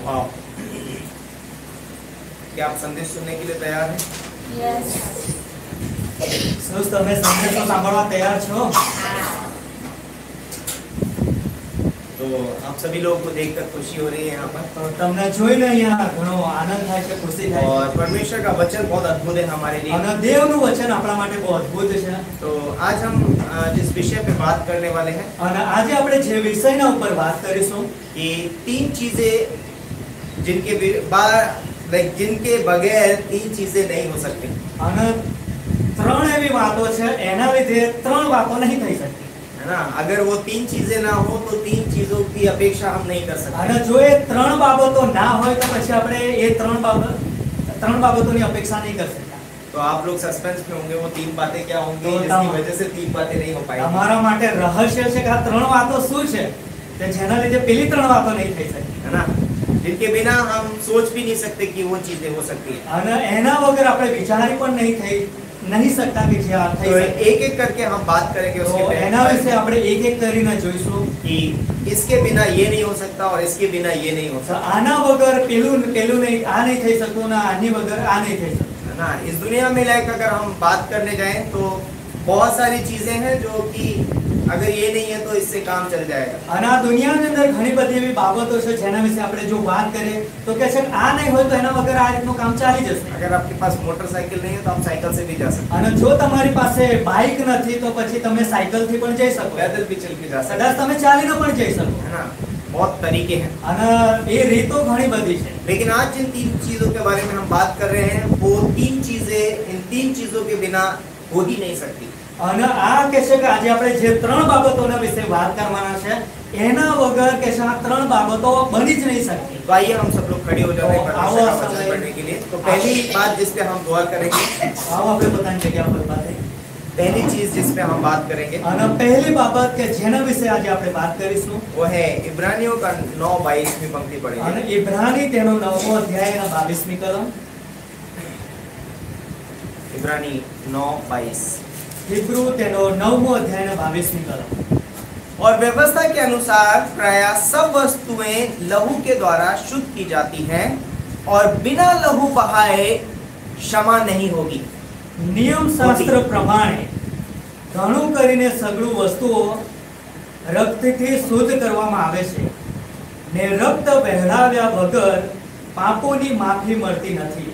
वाह, क्या आप संदेश सुनने के लिए तैयार हैं? यस। શું તમે સંદેશો સાંભળવા તૈયાર છો? तो आप सभी लोगों को देखकर खुशी हो रही है यहाँ पर, તો તમને જોઈને અહીંયા ઘણો આનંદ થાય છે, ખુશી થાય છે. और परमेश्वर का वचन बहुत अद्भुत है हमारे लिए। અને દેવનું વચન આપણા માટે બહુ અદ્ભુત છે. तो आज हम जिस विषय पे बात करने वाले हैं અને આજે આપણે જે વિષયના ઉપર વાત કરીશું कि तीन चीजें जिनके बगैर तीन चीजें नहीं हो सकती। અને ત્રણ એવી વાતો છે એના લીધે ત્રણ વાતો નહીં થઈ શકતી. है ना? अगर वो तीन चीजें ना हो तो तीन चीजों की अपेक्षा हम नहीं कर सकते। અને જો એ ત્રણ બાબતો ના હોય તો પછી આપણે એ ત્રણ બાબતોની અપેક્ષા નહીં કરી શકતા. तो आप लोग सस्पेंस में होंगे वो तीन बातें क्या होंगी तो जिसकी वजह से तीन बातें नहीं हो पाएंगी। તમારા માટે રહસ્ય છે કે આ ત્રણ વાતો શું છે કે જેના લીધે પેલી ત્રણ વાતો નહીં થઈ શકતી. है ना? जिनके बिना हम सोच भी नहीं सकते कि वो चीजें हो सकती है। અને એના વગર આપણે વિચારી પણ નહીં શકતા કે જે આ થઈ तो શકે. एक एक करके हम बात करेंगे તો उसके એના पहले વિશે આપણે એક એક કરીને જોઈશું. कि इसके बिना ये नहीं हो सकता और इसके बिना ये नहीं हो તો सकता। આના વગર પેલું નહીં, આ નહીં થઈ શકતું ને આની વગર આ નહીં થઈ શકતું. है ना? इस दुनिया में लाइक अगर हम बात करने जाएं तो बहुत सारी चीजें हैं जो कि अगर ये नहीं है तो इससे काम चल जाएगा। અને આ દુનિયાની અંદર ઘણી બધી એવી બાબતો છે જેના વિશે આપણે જો વાત કરીએ તો કે છે આ નહીં હોય તો એના વગર આ રીતનું કામ ચાલી જશે. अगर आपके पास मोटरसाइकिल नहीं है तो आप साइकिल से भी जा सकते અને જો તમારી પાસે બાઇક નથી તો પછી તમે સાયકલથી પણ જઈ हो, શકો, पैदल भी चल के जा सकते કદાચ તમે ચાલીને પણ જઈ શકો. हैं। है ना? बहुत तरीके हैं। અને એ રીતો ઘણી બધી છે. लेकिन आज जिन तीन चीजों के बारे में हम बात कर रहे हैं वो तीन चीजें इन तीन चीजों के बिना हो ही नहीं सकती। અને આ કે છે કે આજે આપણે જે ત્રણ બાબતોના વિશે વાત કરવાના છે એના વગર કે છે આ ત્રણ બાબતો બની જ નહીં શકતી. तो आइए हम सब लोग खड़े हो जाते हैं तो परमेश्वर का आओ वचन समय- पढ़ने के लिए। तो पहली बात जिस पे हम गौर करेंगे, આવો આપણે પોતાની જગ્યા પર પાસે. पहली चीज जिस पे हम बात करेंगे અને પહેલી બાબત કે જેના વિશે આજે આપણે વાત કરીશું वो है इब्रानियों का 9:22वीं पंक्ति અને पढ़ेंगे। ઇબ્રાની તેનો 9મો અધ્યાય એના 22મી કલમ, इब्रानी 9:22। હિબ્રુ તેનો 9મો અધ્યાય એના 22મી કલમ. और व्यवस्था के अनुसार प्राय सब वस्तुएं लहू के द्वारा शुद्ध की जाती हैं और बिना लहू बहाए क्षमा नहीं होगी। નિયમ શાસ્ત્ર પ્રમાણે ઘણું કરીને સગળું વસ્તુઓ રક્તથી શુદ્ધ કરવામાં આવે છે ને રક્ત વહેલાવ્યા વગર પાપોની માફી મળતી નથી.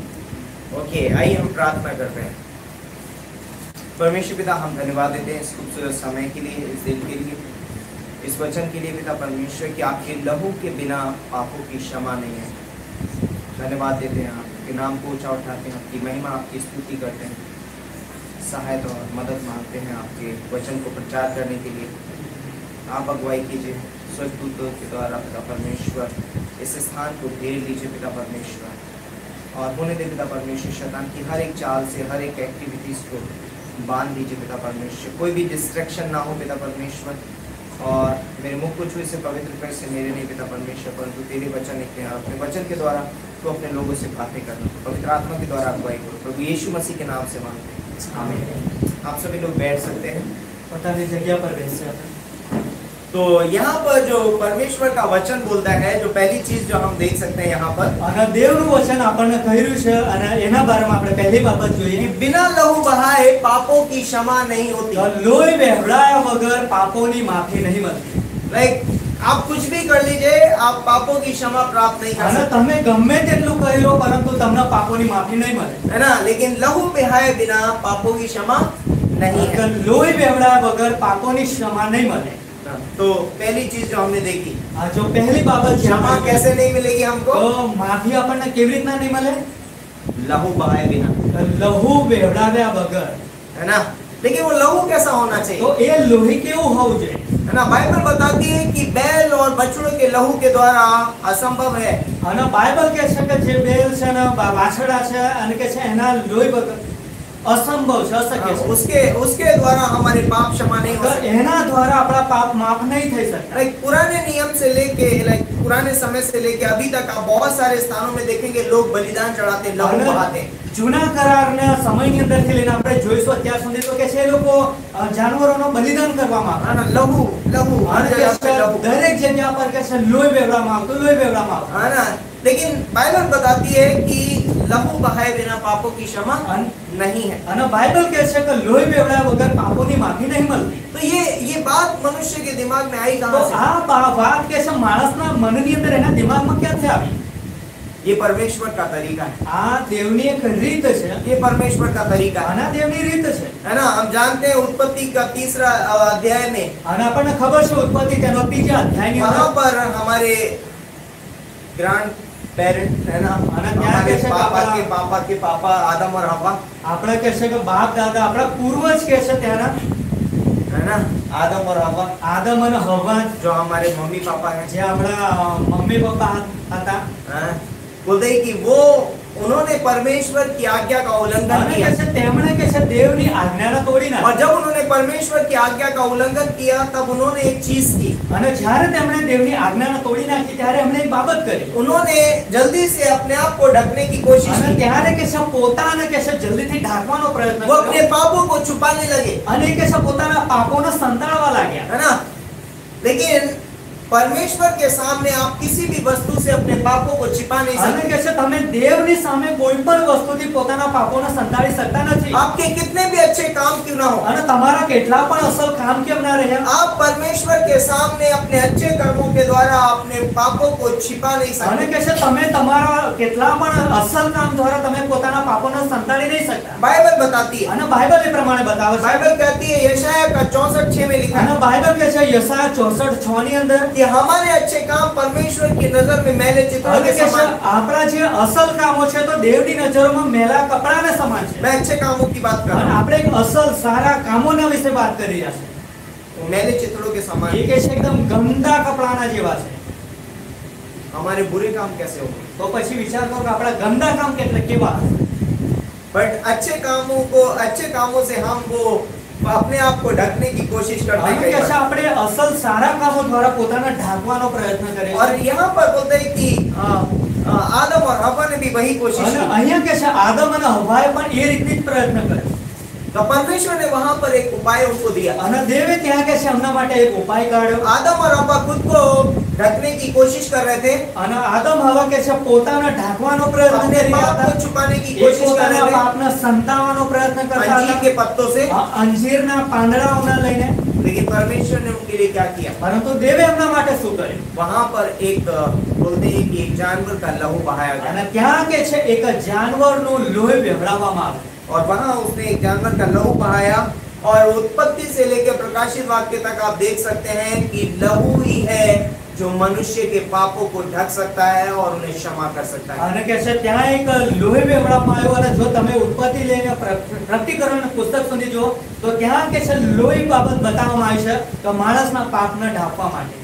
ओके, आइए हम प्रार्थना करते हैं। परमेश्वर पिता, हम धन्यवाद देते हैं इस खूबसूरत समय के लिए, इस दिन के लिए, इस वचन के लिए पिता परमेश्वर कि आपके लहू के बिना पापों की क्षमा नहीं है। धन्यवाद देते हैं, आपके नाम को ऊंचा उठाते हैं, आपकी महिमा, आपकी स्तुति करते हैं, सहायता और मदद मांगते हैं आपके वचन को प्रचार करने के लिए। आप अगुवाई कीजिए स्वर्गदूतों के द्वारा पिता परमेश्वर, इस स्थान को घेर लीजिए पिता परमेश्वर, और होने दे पिता परमेश्वर शैतान की हर एक चाल से, हर एक एक्टिविटीज को बांध दीजिए पिता परमेश्वर। कोई भी डिस्ट्रैक्शन ना हो पिता परमेश्वर, और मेरे मुख को छुए से पवित्र कर से मेरे नहीं पिता परमेश्वर, परंतु तेरे वचन निकले हैं। अपने वचन के द्वारा तो अपने लोगों से बातें करना, पवित्र आत्मा के द्वारा अगुवाई करो, प्रभु यीशु मसीह के नाम से मांगते हैं, आमीन। आप सभी लोग बैठ सकते हैं। પોતાની જગ્યા પર બેસજો. तो यहाँ पर जो परमेश्वर का वचन बोलता है, जो पहली चीज जो हम देख सकते हैं यहाँ पर, અને દેવનું વચન આપણને કહ્યું છે અને એના બારેમાં આપણે પહેલી બાબત कि જોઈએ बिना लहू बहाए पापों की क्षमा नहीं होती। તો લોહી વહેવડાયા વગર પાપોની માફી નહીં મળતી. लाइक आप कुछ भी कर लीजिए, आप पापों की क्षमा प्राप्त नहीं कर અને सकते, તમે ગમે તેટલું કરી લો પરંતુ તમને પાપોની માફી નહીં મળે. है ना? लेकिन लहू बहाए बिना पापों की क्षमा नहीं है। લોહી વહેવડાયા વગર પાપોની ક્ષમા નહીં મળે. तो पहली चीज जो हमने देखी, આ જો પહેલી બાબત છે क्षमा कैसे नहीं मिलेगी हमको? તો માફી આપણને કેવી રીતના નહીં મળે? लहू बहाए बिना, લહુ વહેવડાવ્યા વગર. है ना? लेकिन वो लहू कैसा होना તો चाहिए? એ લોહી કેવું હોવું જોઈએ? है ना? बाइबल बताती है कि बैल और बछड़ों के लहू के द्वारा असंभव है। અને બાઇબલ કહે છે કે જે બેલ છે ને વાછડા છે અને કે છે એના લોહી વગર અસંભવ છે, અશક્ય છે. उसके द्वारा हमारे पाप क्षमा नहीं हो તો सकते। એના દ્વારા આપણા પાપ માફ નહીં થઈ શકતા. लाइक पुराने नियम से लेके, लाइक पुराने समय से लेके अभी तक आप बहुत सारे स्थानों में देखेंगे लोग बलिदान चढ़ाते, लहू बहाते हैं। જૂના કરારના સમયની અંદરથી લઈને આપણે જોઈશું અત્યાર સુધી તો કે છે એ લોકો જાનવરોનો બલિદાન કરવામાં આવે. है ना, लहू लहू हर અને કે जगह पे છે लहू, દરેક જગ્યા પર કે છે લોહી વહેવામાં આવતું, લોહી વહેવામાં આવતું. है ना. लेकिन बाइबल बताती है कि लहू बहाए बिना पापों की क्षमा नहीं है. અને બાઇબલ કહે છે કે લોહી વહેવડાયા વગર પાપોની માફી નહીં મળતી. तो ये बात मनुष्य के दिमाग में आई તો कहां से? આ વાત કે છે માણસના મનની અંદર એના દિમાગમાં ક્યાંથી આવી? ये परमेश्वर का तरीका है. આ દેવની એક રીત છે. ये परमेश्वर का तरीका है. આના દેવની રીત છે. है ना. हम जानते हैं उत्पत्ति का 3रा अध्याय में અને આપણને ખબર છે ઉત્પત્તિ તેનો 3જા અધ્યાયની वहां અંદર पर हमारे ग्रैंड पेरेंट है ना, અને ત્યાં हमारे કે છે કે पापा के पापा आदम और हवा, આપણે કહે છે કે બાપ દાદા આપણા પૂર્વજ કે છે ત્યાંના है ना, आदम और हवा આદમ અને હવા जो हमारे मम्मी पापा हैं, જે આપણા મમ્મી પપ્પા હતા. हैं? बोलते हैं कि वो उन्होंने परमेश्वर की आज्ञा का उल्लंघन અને किया, કે છે તેમણે કે છે દેવની આજ્ઞાને તોડી और નાખી. जब उन्होंने परमेश्वर की आज्ञा का उल्लंघन किया तब उन्होंने एक चीज की. અને જ્યારે તેમણે દેવની આજ્ઞાને તોડી નાખી ત્યારે એમણે એક બાબત કરી. उन्होंने जल्दी से अपने आप को ढकने की कोशिश અને की. ત્યારે કે છે પોતાને કે છે જલ્દીથી ઢાંકવાનો પ્રયત્ન वो अपने કર્યો पापों को छुपाने लगे, અને કે છે પોતાના પાપોને સંતાડવા लाग्યા. है ना. लेकिन परमेश्वर के सामने आप किसी भी वस्तु से अपने पापों को छिपा नहीं અને सकते. કે છે તમે દેવની સામે કોઈ પણ વસ્તુથી પોતાના પાપોને સંતાડી શકતા નથી. आपके कितने भी अच्छे काम क्यों ना हो, અને તમારા કેટલા પણ અસલ કામ કેમ ના રહ્યા, आप परमेश्वर के सामने अपने अच्छे कर्मों के द्वारा अपने पापों को छिपा नहीं અને सकते. કે છે તમે તમારા કેટલા પણ અસલ કામ દ્વારા તમે પોતાના પાપોને સંતાડી નહીં શકતા. बाइबल बताती है, અને બાઇબલ એ પ્રમાણે બતાવે છે. बाइबल कहती है यशायाह का 64:6 में लिखा અને है બાઇબલ કહે છે યશાયા 64:6 ની અંદર कि हमारे अच्छे काम परमेश्वर की नजर में मैले चित्रों અને के કે છે समान. આપણા જે અસલ કામો છે તો દેવની નજરોમાં મેલા કપડાને સમાન છે. मैं अच्छे कामों की बात कर અને रहा हूँ, આપણે એક અસલ સારા કામોના વિશે વાત કરી રહ્યા છે. मैले चित्रों के समान. એ કે છે એકદમ ગંદા કપડાના જેવા છે. हमारे बुरे काम कैसे होंगे? તો પછી વિચાર કરો કે આપણા ગંદા કામ કેટલા કેવા હશે. बट अच्छे कामों से हम वो अपने आप को ढकने की कोशिश करते हैं અને कई કે છે बार. આપણે અસલ સારા કામો દ્વારા પોતાને ઢાંકવાનો પ્રયત્ન કરીએ और છીએ. यहाँ पर बोलते हैं कि आदम और हवा ने भी वही कोशिश અને की. અહીંયા કે છે આદમ અને હવાએ પણ એ રીતની જ પ્રયત્ન કર્યો. तो परमेश्वर ने वहां पर एक उपाय उनको दिया. અને દેવે ત્યાં કે છે એમના માટે એક ઉપાય કાઢ્યો. आदम और हवा खुद को ढकने की कोशिश कर रहे थे, અને આદમ હવા કે છે પોતાને ઢાંકવાનો પ્રયત્ન अपने કરી રહ્યા पाप હતા. को छुपाने की એ कोशिश कर પોતાના रहे थे પાપને સંતાવવાનો પ્રયત્ન કરતા अंजीर હતા. के पत्तों से. અંજીરના પાંદડાઓને લઈને. लेकिन परमेश्वर ने उनके लिए क्या किया? પરંતુ દેવે એમના માટે શું કર્યું? वहां पर एक बोलते हैं कि एक जानवर का लहू बहाया गया, અને ત્યાં કે છે એક જાનવરનું લોહી વહેવડાવવામાં આવે. और वहां उसने एक जानवर का लहू बहाया. और उत्पत्ति से लेकर प्रकाशित वाक्य तक आप देख सकते हैं कि लहू ही है जो मनुष्य के पापों को ढक सकता है और उन्हें क्षमा कर सकता है. અને કે છે ત્યાં એક લોહી વહેવડાવવામાં આવ્યો. અને જો તમે ઉત્પત્તિ લઈને પ્રકટીકરણ પુસ્તક સુધી જો તો ત્યાં કે છે લોહી બાબત બતાવવામાં આવી છે કે માણસના પાપને ઢાંકવા માટે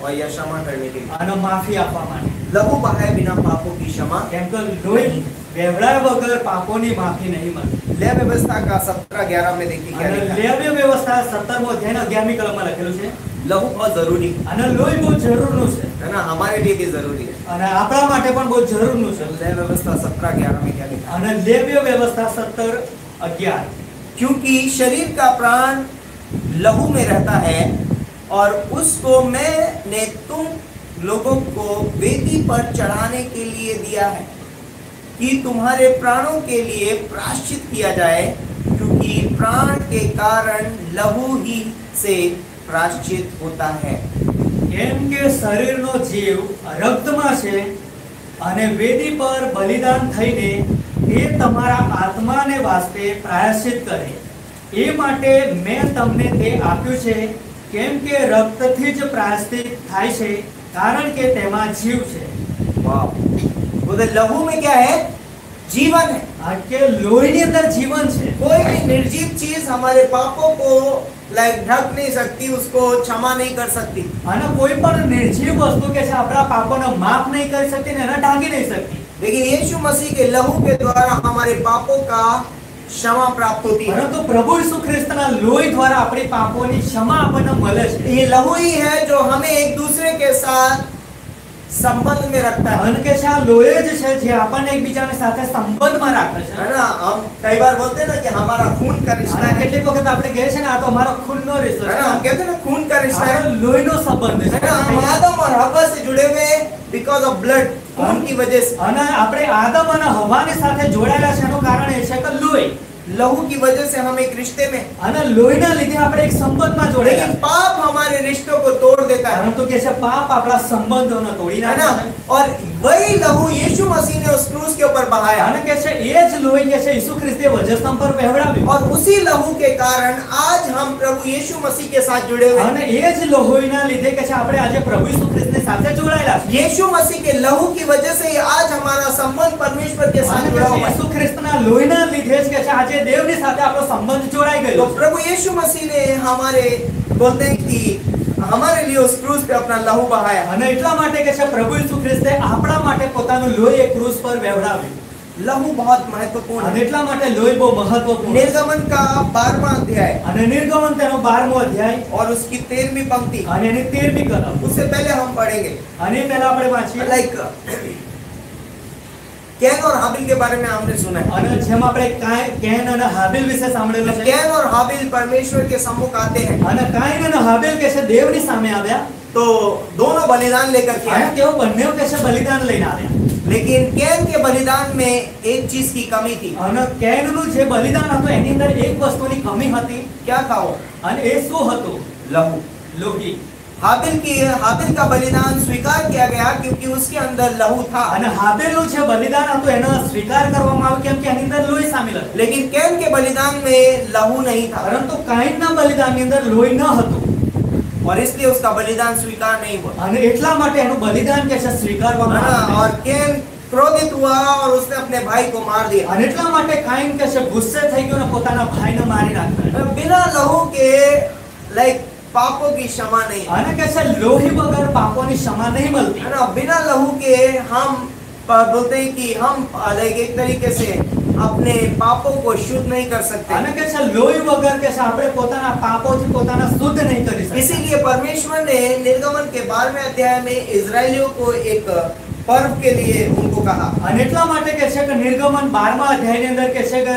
और यह क्षमा करने के लिए. અને માફી આપવા માટે. लहू बहाए बिना पापों की क्षमा. કેમ કે લોહી વહેવડાવ્યા વગર પાપોની માફી નહીં મળે. लय व्यवस्था का 17:11 में देखिए क्या અને लिखा है. લેવ્ય વ્યવસ્થા 17મો અધ્યાય 11મી કલમમાં લખેલું છે. लहू बहुत जरूरी અને લોહી બહુ જરૂરનું છે. है ना, हमारे लिए भी जरूरी है. અને આપણા માટે પણ બહુ જરૂરનું છે. लय व्यवस्था 17:11 में क्या लिखा है? અને લેવ્ય વ્યવસ્થા 17:11 क्योंकि शरीर का प्राण लहू में रहता है और उसको मैंने तुम लोगों को वेदी पर चढ़ाने के लिए दिया है कि तुम्हारे प्राणों के लिए प्रायश्चित किया जाए, क्योंकि प्राण के कारण लहू ही से प्रायश्चित होता है. કેમ કે શરીરનો જીવ રક્તમાં છે અને વેદી પર બલિદાન થઈને એ તમારા આત્માને વાસ્તે પ્રાયશ્ચિત કરે. એ માટે મેં તમને તે આપ્યું છે, કેમ કે રક્તથી જ પ્રાયશ્ચિત થાય છે, કારણ કે તેમાં જીવ છે. वाह, बोले लहू में क्या है? जीवन है. આ કે લોહીની અંદર જીવન છે. कोई भी निर्जीव चीज हमारे पापों को ढक नहीं सकती, उसको क्षमा नहीं कर सकती. અને કોઈ પણ નિર્જીવ વસ્તુ કે છે આપણા પાપોને માફ નહીં કરી શકતી ને એને ઢાંકી નહીં શકતી. लेकिन यीशु मसीह के लहू के द्वारा हमारे पापों का क्षमा प्राप्त होती है. પરંતુ પ્રભુ ઈસુ ખ્રિસ્તના લોહી દ્વારા આપણી પાપોની ક્ષમા આપણને મળે છે. ये लहू ही है जो हमें एक दूसरे के साथ संबंध में रखता है। અને કે છે આ લોહી જ છે જે આપણને એકબીજાની સાથે સંબંધમાં રાખે છે। है ना, हम कई बार बोलते हैं ना कि हमारा खून का रिश्ता અને है। કેટલીક વખત આપણે કહે છે ને આ તો અમારો ખૂનનો रिश्तो है છે, ना, हम कहते हैं ना खून का रिश्ता है। આપણો લોહીનો સંબંધ है ना, हम છે। आदम और हवा से जुड़े हुए बिकॉज ऑफ ब्लड, खून की वजह से, અને આપણે આદમ અને હવાની સાથે જોડાયેલા છે એનું કારણ એ છે કે લોહી, लहू की वजह से हम एक रिश्ते में। અને લોહીના લીધે આપણે એક સંબંધમાં જોડાયેલા लेकिन છે। पाप हमारे रिश्तों को तोड़ देता है। પરંતુ કે છે પાપ આપણા સંબંધોને તોડી है નાખે ना, છે। और वही लहू यीशु मसीह ने उस क्रूस के ऊपर बहाया। અને કે છે એ જ લોહી કે છે ઈસુ ખ્રિસ્તે વજસ્તંભ પર વહેવડાવ્યું। और उसी लहू के कारण आज हम प्रभु यीशु मसीह के साथ जुड़े हुए हैं। અને એ જ લોહીના લીધે કે છે આપણે આજે પ્રભુ ઈસુ ખ્રિસ્તની સાથે જોડાયેલા છે। यीशु मसीह के लहू की वजह से ही आज हमारा संबंध परमेश्वर के साथ અને કે जुड़ा છે हुआ है। ઈસુ ખ્રિસ્તના લોહીના લીધે જ કે છે આજે દેવની સાથે આપણો સંબંધ જોડાઈ तो ગયો છે। प्रभु यीशु मसीह ने हमारे बोलते हैं कि हमारे लिए उस क्रूस पे अपना लहू बहाया। અને એટલા માટે કે છે પ્રભુ ઈસુ ખ્રિસ્તે આપણા માટે પોતાનું લોહી એક ક્રૂસ પર વહેવડાવ્યું। लहू बहुत महत्वपूर्ण અને है। એટલા માટે લોહી બહુ મહત્વપૂર્ણ છે। निर्गमन का 12वां अध्याय અને નિર્ગમન તેનો 12મો અધ્યાય और उसकी 13वीं पंक्ति, અને એની 13મી કલમ, उससे पहले हम पढ़ेंगे અને એ પહેલા આપણે વાંચીએ। लाइक कैन और हाबिल के बारे में हमने सुना है। અને જેમ આપણે કેન અને હાબિલ વિશે સાંભળેલું છે। कैन और हाबिल परमेश्वर के सम्मुख आते हैं અને કાઈન અને હાબિલ કે છે દેવની સામે આવ્યા। तो दोनों बलिदान लेकर के અને आए, તેઓ બંને કે છે બલિદાન લઈને આવ્યા। लेकिन कैन के बलिदान में एक चीज की कमी थी। અને કેનનું જે બલિદાન હતું એની અંદર એક વસ્તુની કમી હતી। क्या था वो? અને એ શું હતું? लहू। લોહી। हाबिल का बलिदान स्वीकार किया गया क्योंकि उसके अंदर लहू था, અને હાબેલનું જે બલિદાન હતું એનો સ્વીકાર કરવામાં આવ્યો કેમ કે એની અંદર લોહી સામેલ હતું। लेकिन कैन के बलिदान में लहू नहीं था પરંતુ કાઈનના બલિદાનની અંદર લોહી ન હતું। और इसलिए उसका बलिदान स्वीकार नहीं हुआ। અને એટલા માટે એનું બલિદાન કે છે સ્વીકારવામાં है ना, આવ્યું। और कैन क्रोधित हुआ और उसने अपने भाई को मार दिया। અને એટલા માટે કાઈન કે છે ગુસ્સે થઈ ગયો અને પોતાના ભાઈને મારી નાખ્યો। बिना लहू के लाइक पापों की क्षमा नहीं, અને કે છે લોહી વગર પાપોની ક્ષમા નહીં મળતી। है ना, बिना लहू के हम बोलते हैं कि हम लाइक एक तरीके से अपने पापों को शुद्ध नहीं कर सकते। અને કે છે લોહી વગર કે છે આપણે પોતાના પાપોથી પોતાના શુદ્ધ નહીં કરી શકતા। इसीलिए परमेश्वर ने निर्गमन के 12वें अध्याय में इजरायलियों को एक पर्व के लिए उनको कहा। અને એટલા માટે કે છે કે નિર્ગમન 12મા અધ્યાયની અંદર કે છે કે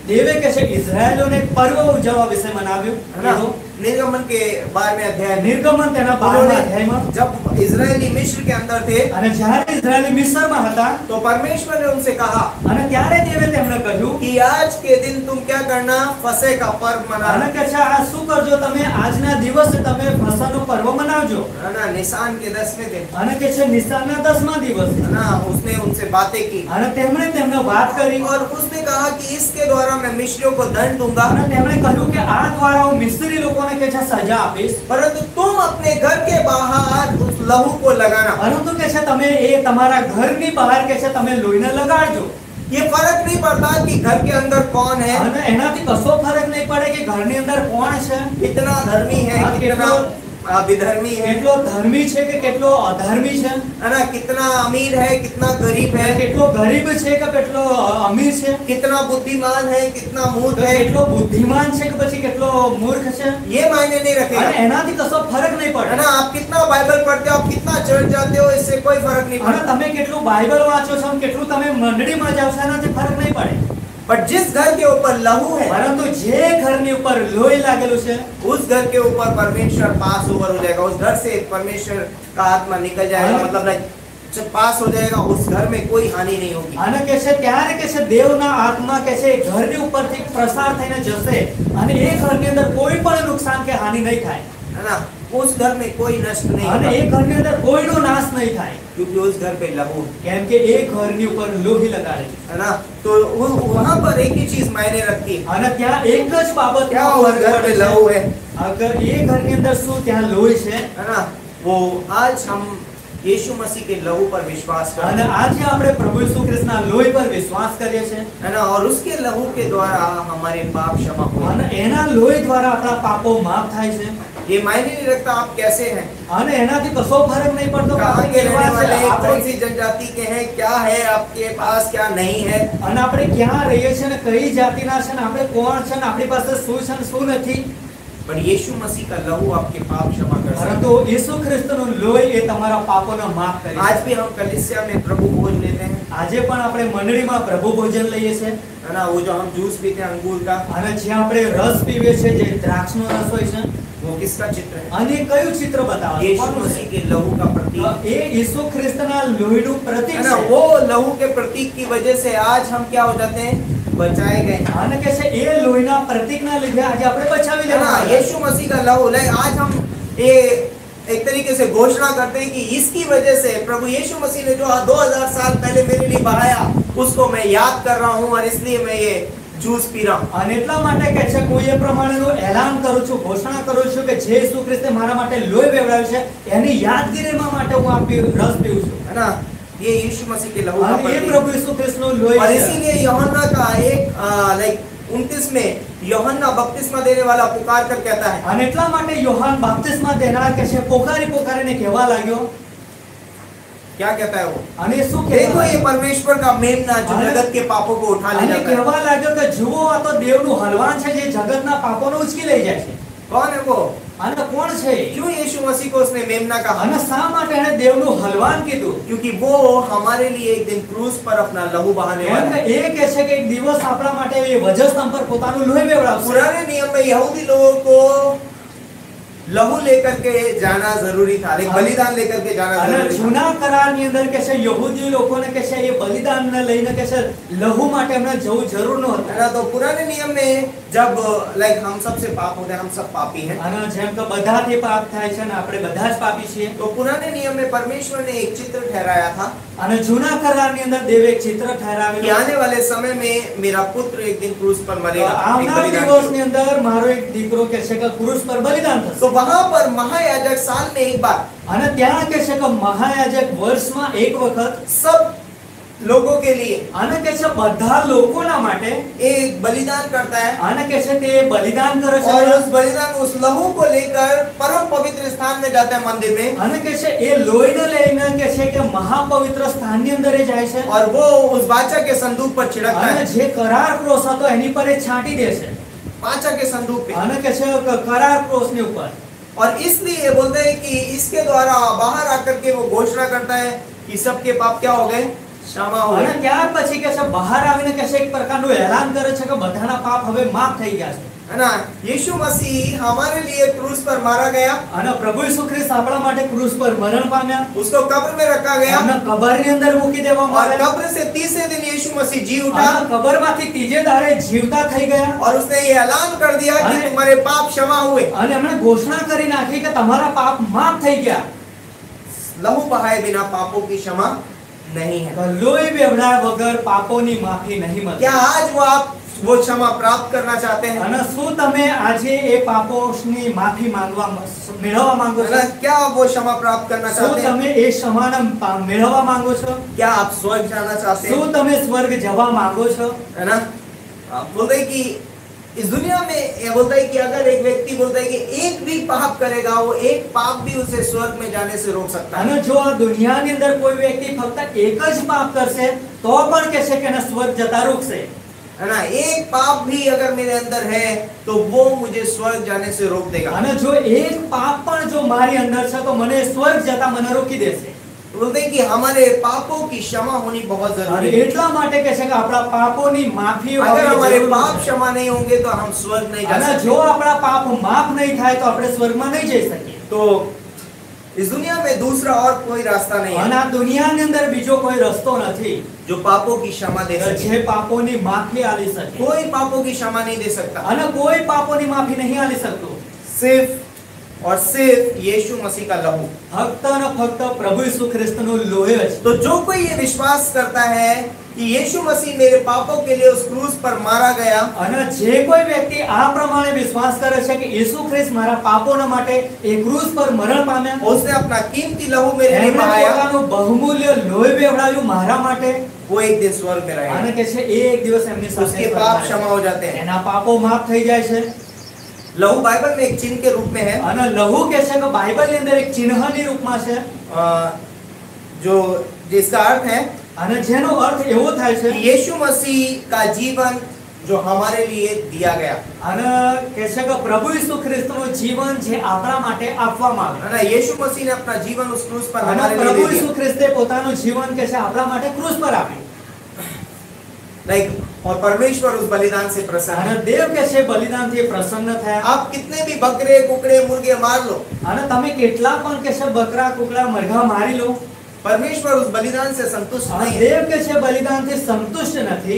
દેવે કે છે ઇઝરાયલોને એક પર્વ ઉજવવા વિશે મનાવ્યું। है ना, निर्गमन के 12वें अध्याय में નિર્ગમન તેના 12મા અધ્યાયમાં जब इजरायली मिस्र के अंदर थे અને જ્યારે ઇઝરાયલી મિસ્રમાં હતા तो परमेश्वर ने उनसे कहा અને ત્યારે દેવે તેમને કહ્યું कि आज के दिन तुम क्या करना, फसह का पर्व અને मनाना। કે છે આ શું કરજો તમે આજના દિવસે તમે ફસહનું પર્વ મનાવજો। है ना, निशान के 10वें दिन। અને કે છે નિશાનના 10મા દિવસે है ना, उसने उनसे बातें की અને તેમણે તેમને વાત કરી और उसने कहा कि इसके द्वारा मैं मिस्रियों को दंड दूंगा, અને તેમણે કહ્યું કે આ દ્વારા હું મિસ્રી લોકોને કે છે સજા આપીશ, परंतु तुम अपने घर के बाहर उस लहू को लगाना। પરંતુ કે છે તમે એ તમારા ઘરની બહાર કે છે તમે લોહીને લગાડજો। ये फर्क नहीं पड़ता कि घर के अंदर कौन है, અને એનાથી કશો ફરક નહીં પડે કે ઘરની અંદર કોણ છે, कितना धर्मी है, हाँ, कितना विधर्मी है, કેટલો ધર્મી છે કે કેટલો અધર્મી છે, है ना, कितना अमीर है, कितना गरीब है, કેટલો ગરીબ છે કે કેટલો અમીર છે, कितना बुद्धिमान है, कितना मूर्ख है, કેટલો બુદ્ધિમાન છે કે પછી કેટલો મૂર્ખ છે, ये मायने नहीं અને रखेगा। એનાથી કશો ફરક નહીં है પડે। ना, आप कितना बाइबल पढ़ते हो, आप कितना चर्च जाते हो, इससे कोई फर्क नहीं અને पड़ता। તમે કેટલું બાઇબલ વાંચો છો કેટલું તમે મંડળીમાં જાવ છો એનાથી ફરક નહીં પડે। बट जिस घर के ऊपर लहू है, પરંતુ જે ઘરની ઉપર લોહી लागेલું છે उस घर के ऊपर परमेश्वर पास ओवर हो जाएगा, उस घर से परमेश्वर का आत्मा निकल जाएगा, हाँ। मतलब लाइक जब पास हो जाएगा उस घर में कोई हानि नहीं होगी। અને કે છે ત્યારે કે છે દેવના આત્મા કે છે એ ઘરની ઉપરથી પ્રસાર થઈને જશે અને એ ઘરની અંદર કોઈ પણ નુકસાન કે હાનિ નહીં થાય। है ना, उस घर में कोई नष्ट नहीं અને होगा એ ઘરની અંદર કોઈનો નાશ નહીં થાય क्योंकि उस घर पे लहू है। કેમ કે એ ઘરની ઉપર લોહી લગાડે। है ना, तो वहां पर एक ही चीज मायने रखती है, અને ત્યાં એક જ બાબત क्या उस घर पे लहू है। અગર એ ઘરની અંદર શું ત્યાં લોહી છે है ना, वो आज हम यीशु मसीह के लहू पर विश्वास करते અને हैं। આજે આપણે પ્રભુ ઈસુ ખ્રિસ્તના લોહી પર વિશ્વાસ કરીએ છીએ है ना, और उसके लहू के द्वारा हमारे पाप क्षमा हुए। અને एना લોહી દ્વારા આપણા પાપો माफ થાય છે। ये मायने नहीं रखता आप कैसे हैं, અને એનાથી કશો ફરક નહીં પડતો કે कहाँ આપણે के रहने કેવા वाले છે, हैं, આપણે कौन सी जनजाति के हैं, क्या है आपके पास, क्या नहीं है। અને આપણે ક્યાં રહીએ છીએ ને કઈ જાતિના છે ને આપણે કોણ છે ને આપણી પાસે શું છે ને શું નથી। पर यीशु मसीह का लहू आपके पाप क्षमा कर सकता પરંતુ ઈસુ ખ્રિસ્તનું લોહી એ તમારા પાપોને માફ है। કરી आज શકે। भी हम कलीसिया में प्रभु भोज लेते हैं, આજે પણ આપણે મંડળીમાં પ્રભુ ભોજન લઈએ છે है ना। वो जो हम जूस पीते हैं अंगूर का, અને જ્યાં આપણે રસ પીવે છે જે દ્રાક્ષનો રસ હોય છે वो किसका चित्र है? અને કયું चित्र બતાવે છે? यीशु કોનું मसीह છે? के लहू का प्रतीक, એ ઈસુ ખ્રિસ્તના લોહીનું પ્રતીક है ना। છે। वो लहू के प्रतीक की वजह से आज हम क्या हो जाते हैं? बचाए गए हैं, અને કે છે એ લોહીના પ્રતીકના લીધે આજે આપણે બચાવી है ना। લેવા यीशु मसीह का लहू, आज हम ये एक तरीके से घोषणा करते हैं कि इसकी वजह से प्रभु यीशु मसीह ने जो 2000 साल पहले मेरे लिए बहाया, उसको मैं याद कर रहा हूँ और इसलिए मैं ये जूस पी रहा हूँ। અને એટલા માટે કે છે હું એ પ્રમાણેનું એલાન કરું છું, ઘોષણા કરું છું કે જે ઈસુ ખ્રિસ્તે મારા માટે લોહી વેવડાવ્યું છે એની યાદગીરીમાં માટે હું આ રસ પીઉં છું। है ना। ये यीशु मसीह के लहू का અને એ प्रतीक પ્રભુ ઈસુ ખ્રિસ્તનું है। લોહી और છે। इसीलिए यूहन्ना का एक 29 में यूहन्ना बपतिस्मा देने वाला पुकार कर कहता है, અને એટલા માટે યોહાન બાપ્તિસ્મા દેનાર કે છે પોકારીને કહેવા लाग्यो। क्या कहता है वो? અને શું देखो કહેવા ये परमेश्वर का मेमना जो अरे- जगत के पापों को उठा ले અને जाता है। કહેવા लाग्यो કે જુઓ આ તો દેવનું હલવાન છે જે જગતના પાપોને ઉચકી લઈ જાય છે। कौन है वो? અને કોણ છે? क्यों यीशु मसीह को उसने मेमना कहा? અને શા માટે એણે દેવનું હલવાન કીધું? क्योंकि वो हमारे लिए एक दिन क्रूस पर अपना लहू बहाने કેમ वाला કે है। એ કહે છે કે એક દિવસ આપણા માટે એ વજસ્તંભ પર પોતાનું લોહી વેવડાવશે। पुराने नियम में यहूदी लोगों को लहू लेकर के जाना जरूरी था, एक बलिदान लेकर के जाना અને जरूरी था। જૂના કરારની અંદર કે છે યહૂદી લોકોને કે છે એ બલિદાનને લઈને કે છે લહુ માટે એમને જવું જરૂર है નહોતું। ना। तो पुराने नियम में जब हम सबसे पाप होते हैं, हम सब पापी हैं, અને જેમ કે બધાથી પાપ થાય છે ને આપણે બધા જ પાપી છીએ। तो पुराने नियम में परमेश्वर ने एक चित्र ठहराया था અને જૂના કરારની અંદર દેવે એક चित्र कि ठहरावेલું आने वाले समय में मेरा पुत्र एक दिन क्रूस पर मरेगा, एक આવનાર बलिदान દિવસની के અંદર મારો એક દીકરો કે છે કે ક્રૂસ પર બલિદાન रूप। થશે। तो वहां पर महायाजक साल में एक बार અને ત્યાં કે છે કે મહાયાજક વર્ષમાં એક વખત सब लोगों के लिए અને કે છે બધા લોકોના માટે एक बलिदान करता है, અને કે છે તે બલિદાન કરે और છે। उस बलिदान उस लहू को लेकर परम पवित्र स्थान में जाता है, मंदिर में, અને કે છે એ લોહીને લઈને કે છે કે મહાપવિત્ર સ્થાનની અંદર એ જાય છે। और वो उस वाचा के संदूक पर छिड़कता અને है, જે કરાર ક્રોસ હતો એની પર એ છાંટી દે છે। वाचा के संदूक पे। અને કે છે કરાર ક્રોસની ઉપર। और इसलिए बोलते हैं कि इसके द्वारा बाहर आकर के वो घोषणा करता है कि सबके पाप क्या हो गए? क्षमा हो અને गए। ત્યાર પછી કે છે બહાર આવીને કે છે એક પ્રકારનું એલાન કરે છે કે બધાના પાપ હવે માફ થઈ ગયા છે। है ना। यीशु मसीह हमारे लिए क्रूस पर मारा गया, અને પ્રભુ ઈસુ ખ્રિસ્ત આપણા માટે ક્રૂસ પર મરણ પામ્યા। उसको कब्र में रखा गया, એમને કબરની અંદર મૂકી દેવામાં और આવેલા। कब्र से तीसरे दिन यीशु मसीह जी उठा, અને કબરમાંથી ત્રીજે દાડે જીવતા થઈ ગયા। और उसने ये ऐलान कर दिया कि अरे- तुम्हारे पाप क्षमा हुए। અને એમણે ઘોષણા કરી નાખી કે તમારા પાપ માફ થઈ ગયા। लहू बहाए बिना पापों की क्षमा नहीं है। તો લોહી વેવડાયા વગર પાપોની માફી નહીં મળે। क्या आज वो क्षमा प्राप्त करना चाहते हैं? અને શું તમે આજે એ પાપોની માફી મેળવવા માંગો है છો? ना? क्या आप वो क्षमा प्राप्त करना શું चाहते हैं? તમે એ ક્ષમાને મેળવવા માંગો છો? क्या आप स्वर्ग जाना चाहते हैं? શું તમે સ્વર્ગ જવા માંગો છો? है ना। आप बोलते हैं कि इस दुनिया में ये बोलता है कि अगर एक व्यक्ति बोलता है कि एक भी पाप करेगा, वो एक पाप भी उसे स्वर्ग में जाने से रोक सकता है। અને જો આ દુનિયાની અંદર કોઈ વ્યક્તિ ફક્ત એક જ પાપ કરશે તો પણ કહેશે કે એને સ્વર્ગ જતા રોકશે। है ना। एक पाप भी अगर मेरे अंदर है तो वो मुझे स्वर्ग जाने से रोक देगा। અને જો એક પાપ પણ જો મારી અંદર છે તો મને સ્વર્ગ જતા મને રોકી દેશે। बोलते हैं कि हमारे पापों की क्षमा होनी बहुत અને जरूरी है। એટલા માટે કહે છે કે આપણા પાપોની માફી अगर હોવી हमारे જરૂરી पाप છે। क्षमा नहीं होंगे तो हम स्वर्ग नहीं जा અને सकते। જો આપણા પાપ માફ નહીં થાય તો આપણે સ્વર્ગમાં નહીં જઈ શકીએ। तो इस दुनिया में दूसरा और कोई रास्ता नहीं અને है આ દુનિયાની અંદર બીજો કોઈ રસ્તો નથી जो पापों की क्षमा दे सके। જે પાપોની માફી આલી શકે। कोई पापों की क्षमा नहीं दे सकता, અને કોઈ પાપોની માફી નહીં આલી શકતું। सिर्फ और सिर्फ यीशु मसीह का लहू। ફક્ત ને ફક્ત પ્રભુ ઈસુ ખ્રિસ્તનું લોહી જ। तो जो कोई ये विश्वास करता है कि यीशु मसीह मेरे पापों के लिए उस क्रूस पर मारा गया, અને જે કોઈ વ્યક્તિ આ પ્રમાણે વિશ્વાસ કરે છે કે ઈસુ ખ્રિસ્ત મારા પાપોના માટે એ ક્રૂસ પર મરણ પામ્યા, उसने अपना कीमती लहू मेरे लिए એમણે बहाया, પોતાનું બહુમૂલ્ય લોહી વેવડાવ્યું મારા માટે। वो एक दिन स्वर्ग में रहेगा। અને કે છે એ એક દિવસ એમની સાથે उसके સ્વર્ગમાં पाप રહેશે। क्षमा हो जाते हैं। એના પાપો માફ થઈ જાય છે। लहू बाइबल में एक चिन्ह के रूप में है, અને લહુ કે છે કે બાઇબલની અંદર એક ચિહ્નની રૂપમાં છે। जो जिसका अर्थ है અને જેનો અર્થ એવો થાય છે कि यीशु मसीह का जीवन जो हमारे लिए दिया गया। અને કહે છે કે પ્રભુ ઈસુ ખ્રિસ્તનું જીવન જે આપણા માટે આપવામાં આવ્યું, है ना, यीशु मसीह ने अपना जीवन उस क्रूस पर અને हमारे लिए પ્રભુ दे दिया। ઈસુ ખ્રિસ્તે પોતાનું જીવન કહે છે આપણા માટે ક્રૂસ પર આપ્યું। लाइक, और परमेश्वर उस बलिदान से प्रसन्न અને है। દેવ કહે છે બલિદાનથી પ્રસन्न થયા। आप कितने भी बकरे कुकड़े मुर्गे मार लो, અને તમે કેટલા પણ કહે છે બકરા કુકડા મરઘા મારી લો, परमेश्वर उस बलिदान से संतुष्ट અને नहीं है। દેવ કહે છે બલિદાનથી સંતુષ્ટ નથી,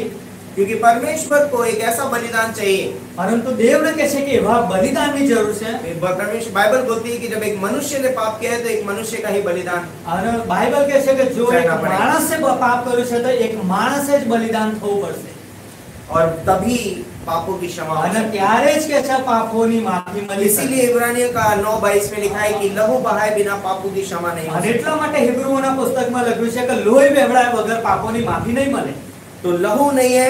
क्योंकि परमेश्वर को एक ऐसा बलिदान चाहिए। પરંતુ દેવને કહે છે કે એવા બલિદાનની જરૂર છે। परमेश्वर, बाइबल बोलती है कि जब एक मनुष्य ने पाप किया है तो एक मनुष्य का ही बलिदान। અને બાઇબલ કહે છે કે જો એક કરना पड़ेगा। માણસે પાપ કર્યું છે તો એક માણસે જ બલિદાન થવું પડશે, और तभी पापों की क्षमा हो અને सकती है। ત્યારે જ કે છે પાપોની માફી મળી શકે। इसीलिए इब्रानियों का 9:22 में लिखा है कि लहू बहाए बिना पापों की क्षमा नहीं हो અને सकती। એટલા માટે હિબ્રુઓના પુસ્તકમાં લખ્યું છે કે લોહી વહેવડાય વગર પાપોની માફી નહીં મળે। तो लहू नहीं है,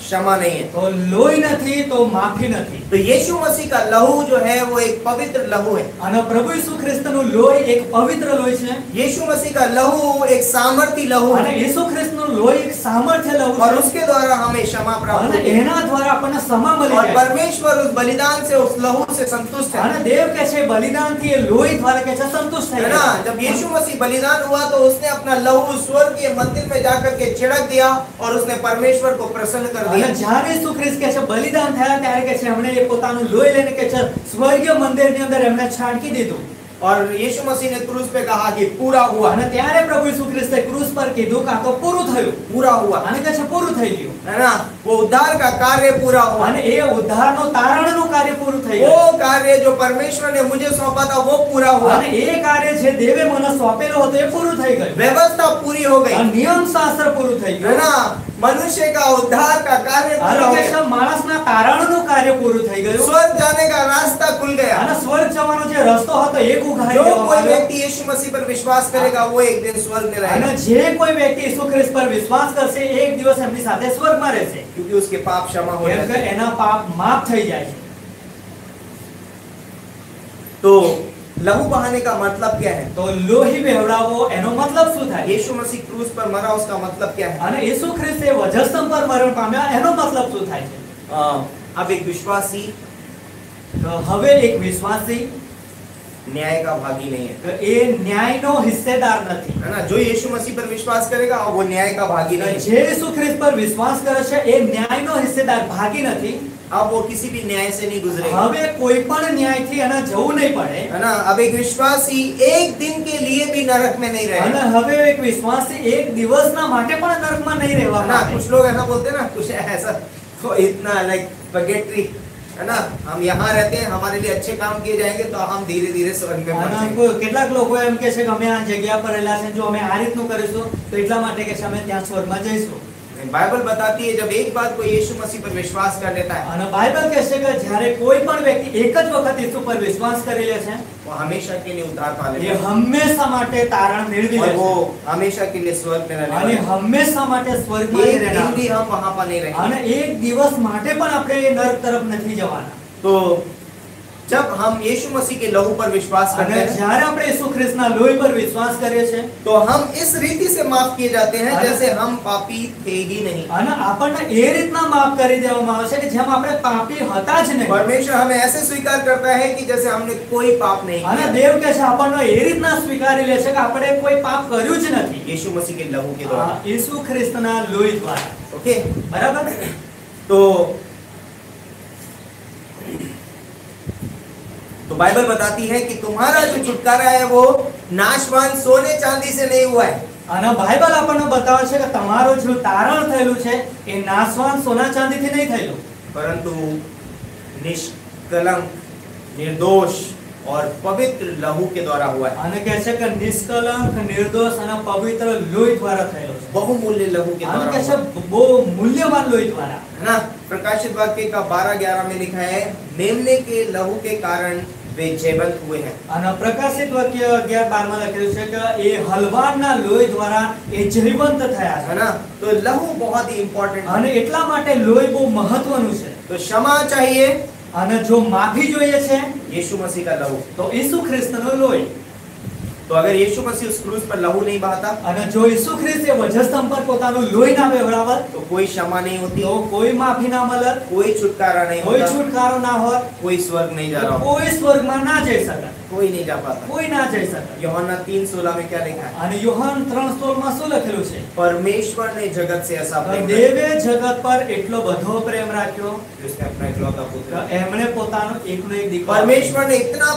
क्षमा नहीं है। તો લોહી નથી તો માફી નથી। तो यीशु मसीह का लहू जो है वो एक पवित्र लहू है। અને પ્રભુ ઈસુ ખ્રિસ્તનું લોહી એક પવિત્ર લોહી છે, यीशु मसीह का लहू एक सामर्थी लहू અને है, ઈસુ ખ્રિસ્તનું લોહી એક સામર્થ્ય લહુ और છે, उसके द्वारा हमें क्षमा प्राप्त અને होती है। એના દ્વારા આપણને ક્ષમા મળી और જાય। परमेश्वर उस बलिदान से, उस लहू से संतुष्ट है। અને દેવ કહે છે બલિદાનથી એ લોહી દ્વારા કહે છે સંતુષ્ટ થઈ है ना, ગયા। जब यीशु मसीह बलिदान हुआ तो उसने अपना लहू स्वर्ग के मंदिर में जाकर के छिड़क दिया और उसने परमेश्वर को प्रसन्न कर અને दिया। જ્યારે ઈસુ ખ્રિસ્ત કહે છે બલિદાન થયા ત્યારે કહે છે એમણે એ પોતાનું લોહી લઈને કહે છે સ્વર્ગીય મંદિરની અંદર એમણે છાંટી દીધું। और यीशु मसीह ने क्रूस पे कहा कि पूरा हुआ, અને ત્યારે પ્રભુ ઈસુ ખ્રિસ્તે ક્રૂસ પર કીધું કાં તો પૂરું થયું, पूरा हुआ, અને કહે છે પૂરું થઈ ગયું। है ना, वो उद्धार का कार्य पूरा हुआ। અને એ ઉદ્ધારનું તારણનું કાર્ય પૂરું થઈ वो ગયું। कार्य जो परमेश्वर ने मुझे सौंपा था वो पूरा हुआ। અને એ કાર્ય જે દેવે મને સોંપેલું હતું એ પૂરું થઈ ગયું। व्यवस्था पूरी हो गई, આ નિયમ શાસ્ત્ર પૂરું થઈ है ગયું। ना, मनुष्य का उद्धार का कार्य અને पूरा हो કહે गया, છે માણસના તારણનું કાર્ય પૂરું થઈ ગયું। स्वर्ग जाने का रास्ता खुल गया। અને સ્વર્ગ જવાનો જે રસ્તો હતો એ ઉઘાડી जो દેવામાં कोई આવ્યો। व्यक्ति यीशु मसीह पर विश्वास करेगा वो एक दिन स्वर्ग में અને रहेगा, જે કોઈ વ્યક્તિ ઈસુ ખ્રિસ્ત પર વિશ્વાસ કરશે એક દિવસ એમની સાથે સ્વર્ગમાં રહેશે, क्योंकि उसके पाप क्षमा हो કેમ जाते કે हैं। એના પાપ માફ થઈ જાય છે। तो लहू बहाने का मतलब क्या है? તો લોહી વહેવડાવવો એનો મતલબ શું થાય? यीशु मसीह क्रूस पर मरा, उसका मतलब क्या है? અને ઈસુ ખ્રિસ્તે વજસ્તંભ પર મરણ પામ્યા એનો મતલબ શું થાય છે? अब एक विश्वासी તો હવે એક વિશ્વાસી न्याय का भागी नहीं है, તો એ ન્યાયનો હિસ્સેદાર નથી। है ना। जो यीशु मसीह पर विश्वास करेगा वो न्याय का भागी नहीं है। જે ઈસુ ખ્રિસ્ત પર વિશ્વાસ કરે છે એ ન્યાયનો હિસ્સેદાર ભાગી નથી। अब वो किसी भी न्याय से नहीं गुजरेगा, હવે કોઈ પણ ન્યાયથી એના જવું નહીં પડે। है ना। अब एक विश्वासी एक दिन के लिए भी नरक में नहीं અને रहेगा, હવે એક વિશ્વાસી એક દિવસના માટે પણ નરકમાં નહીં है રહેવા ना। માંગે। कुछ लोग ऐसा बोलते हैं ना, कुछ ऐसा तो इतना लाइक स्पैगेटी, है ना, हम यहाँ रहते हैं, हमारे लिए अच्छे काम किए जाएंगे तो हम धीरे धीरे स्वर्ग में અને पहुंचेंगे। કેટલાક લોકો એમ કહે છે કે અમે આ જગ્યા પર રહેલા છે, જો અમે આ રીતનું કરીશું તો એટલા માટે કે છે અમે ત્યાં સ્વર્ગમાં જઈશું। बाइबल बताती है जब एक बार कोई यीशु मसीह पर विश्वास कर लेता है અને બાઇબલ કહે છે કે જ્યારે કોઈ પણ વ્યક્તિ એક જ વખત ઈસુ પર વિશ્વાસ કરી લે છે वो हमेशा के लिए उद्धार पा એ लेता है હંમેશા માટે તારણ મેળવી और લે वो છે, हमेशा के लिए स्वर्ग में रहने અને वाला है। હંમેશા માટે સ્વર્ગમાં एक दिन રહેનાર भी છે। हम वहां पर नहीं रहेंगे। અને એક દિવસ માટે પણ આપણે એ નરક તરફ નથી જવાના। तो जब हम यीशु मसीह के लहू पर विश्वास करते અને हैं જ્યારે આપણે ઈસુ ખ્રિસ્તના લોહી પર વિશ્વાસ કરીએ છીએ तो हम इस रीति से माफ किए जाते हैं अरे- जैसे हम पापी थे ही नहीं। અને આપણને એ રીતના માફ કરી દેવામાં આવે છે કે જેમ આપણે પાપી હતા જ નહીં। परमेश्वर हमें ऐसे स्वीकार करता है कि जैसे हमने कोई पाप नहीं અને किया। દેવ કહે છે આપણને એ રીતના સ્વીકારી લે છે કે આપણે કોઈ પાપ કર્યું જ નથી। यीशु मसीह के लहू के द्वारा। ઈસુ ખ્રિસ્તના લોહી દ્વારા, ओके, બરાબર। तो बाइबल बताती है कि तुम्हारा जो छुटकारा है वो नाशवान सोने चांदी से नहीं हुआ है, અને બાઇબલ આપણને બતાવે છે કે તમારું જે તારણ થયેલું છે એ નાશવાન સોના ચાંદીથી નહીં થયેલું, परंतु निष्कलंक, निर्दोष और पवित्र लहू के द्वारा हुआ है। અને કહે છે કે નિષ્કલંક, નિર્દોષ અને પવિત્ર લોહી દ્વારા થયેલું છે। बहुमूल्य लहू के અને द्वारा કહે हुआ છે બહુ મૂલ્યવાન લોહી દ્વારા। है ना। प्रकाशित वाक्य का 12:11 में लिखा है मेमने के लहू के कारण वे जीवंत हुए हैं। અને પ્રકાશિત વાક્ય 11:12 માં લખેલું છે કે એ હલવાના લોહી દ્વારા એ જીવંત થયા છે। है ना। तो लहू बहुत ही इंपॉर्टेंट અને है। એટલા માટે લોહી બહુ મહત્વનું છે। तो क्षमा चाहिए, અને જો માફી જોઈએ છે यीशु मसीह का लहू। તો ઈસુ ખ્રિસ્તનો લોહી। तो अगर यीशु मसीह उस क्रूस पर लहू नहीं बहाता અને જો ઈસુ ખ્રિસ્તે વજસ્તંભ પર પોતાનું લોહી ના વેવડાવત तो कोई क्षमा नहीं होती, તો કોઈ માફી ના મળત, कोई छुटकारा नहीं કોઈ होता, છુટકારો ના હોત, कोई स्वर्ग नहीं जा रहा होता, કોઈ સ્વર્ગમાં ના જઈ શકત, कोई नहीं जा पाता। કોઈ ના જઈ શકત। यूहन्ना 3:16 में क्या लिखा है? અને યોહાન 3:16 શું લખેલું છે? परमेश्वर ने जगत से ऐसा प्रेम किया દેવે જગત પર એટલો બધો પ્રેમ રાખ્યો कि उसने अपना इकलौता કે पुत्र, એમણે પોતાનો એકનો એક દીકરો परमेश्वर ने इतना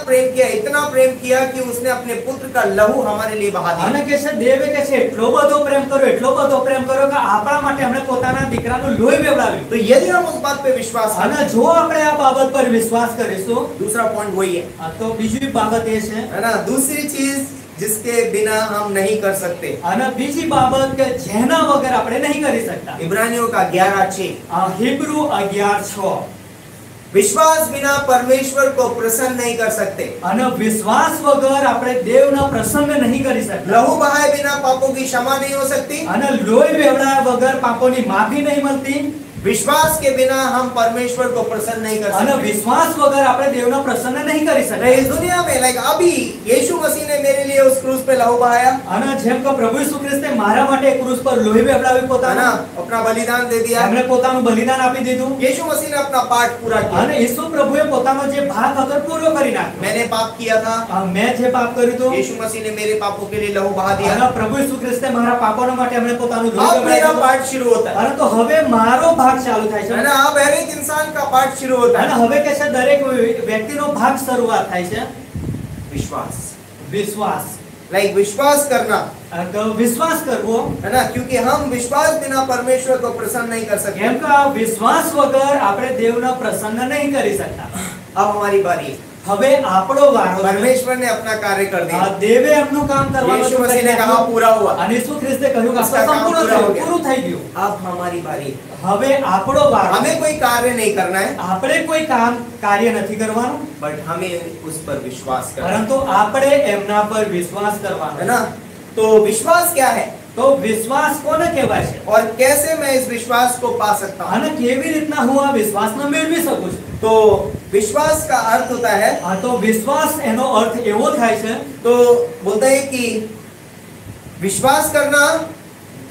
प्रेम किया कि उसने अपने पुत्र का लहू हमारे लिए बहा दिया। અને કે છે દેવે કે છે એટલો બધો પ્રેમ કર્યો કે આપણા માટે એમણે પોતાના દીકરાનું લોહી વેવડાવ્યું। तो यदि हम उस बात पे विश्वास करें, અને જો આપણે આ બાબત પર વિશ્વાસ કરીશું दूसरा पॉइंट वही है, તો બીજી બાબત એ છે है ना, दूसरी चीज जिसके बिना हम नहीं कर सकते, અને બીજી બાબત કે જેના વગર આપણે નહીં કરી શકતા। इब्रानियों का 11:6, હિબ્રુ 11:6 विश्वास बिना परमेश्वर को प्रसन्न नहीं कर सकते, અને વિશ્વાસ વગર આપણે દેવના પ્રસંગ નહીં કરી શકતા। लहू बहाए बिना पापों की क्षमा नहीं हो सकती, અને લોહી વેવડાયા વગર પાપોની માફી નહીં મળતી, विश्वास के बिना हम परमेश्वर को प्रसन्न नहीं कर અને सकते। વિશ્વાસ વગર આપણે દેવના પ્રસંગ નહીં કરી नहीं, શકતા। इस दुनिया में अभी यीशु मसीह ने मेरे लिए उस क्रूस पे लहू बहाया, અને જેમ કે પ્રભુ ઈસુ ખ્રિસ્તે મારા માટે ક્રૂસ પર લોહી વેવડાવ્યું है પોતાનું, ना, अपना बलिदान दे दिया। એમણે પોતાનું બલિદાન આપી દીધું, यीशु मसीह ने अपना पाठ पूरा किया। અને ઈસુ પ્રભુએ પોતાનો જે ભાગ હતો એ પૂરો કરી નાખ્યો। मैंने पाप किया था, મેં જે પાપ કર્યું હતું, यीशु मसीह ने मेरे पापों के लिए लहू बहा दिया। અને પ્રભુ ઈસુ ખ્રિસ્તે મારા પાપોના માટે એમણે પોતાનું લોહી अब मेरा વેવડાવ્યું। पाठ शुरू होता है, પરંતુ હવે મારો ભાગ ચાલુ થાય છે, है ना, अब हर एक इंसान का पाठ शुरू होता અને है। હવે કે છે દરેક વ્યક્તિનો ભાગ શરૂઆત થાય છે विश्वास, વિશ્વાસ। विश्वास करना, તો વિશ્વાસ કરવો, है ना, क्योंकि हम विश्वास बिना परमेश्वर को प्रसन्न नहीं कर सकते। કેમ કે આ વિશ્વાસ વગર આપણે દેવના પ્રસન્ન નહીં કરી શકતા। अब हमारी बारी है। હવે આપણો વારો છે। परमेश्वर ने अपना कार्य कर दिया, દેવે એમનું કામ કરવાનું यीशु શરૂ मसीह કરી ने कहा નાખ્યું। पूरा हुआ। અને ઈસુ ખ્રિસ્તે કહ્યું કે उसका આ काम સંપૂર્ણ पूरा हो થયું, गया। પૂરું થઈ ગયું। अब हमारी बारी है। હવે આપણો વારો છે। हमें कोई कार्य नहीं करना है, આપણે કોઈ કાર્ય નથી કરવાનું, बट हमें उस पर विश्वास करना है, પરંતુ આપણે એમના પર વિશ્વાસ કરવાનો है છે। ना। तो विश्वास क्या है તો વિશ્વાસ કોને કહેવાય છે? और कैसे मैं इस विश्वास को पा सकता हूँ? અને કેવી રીતના હું આ વિશ્વાસને મેળવી શકું છું? तो विश्वास का अर्थ होता है, તો વિશ્વાસ એનો અર્થ એવો થાય છે, तो बोलता है कि विश्वास करना,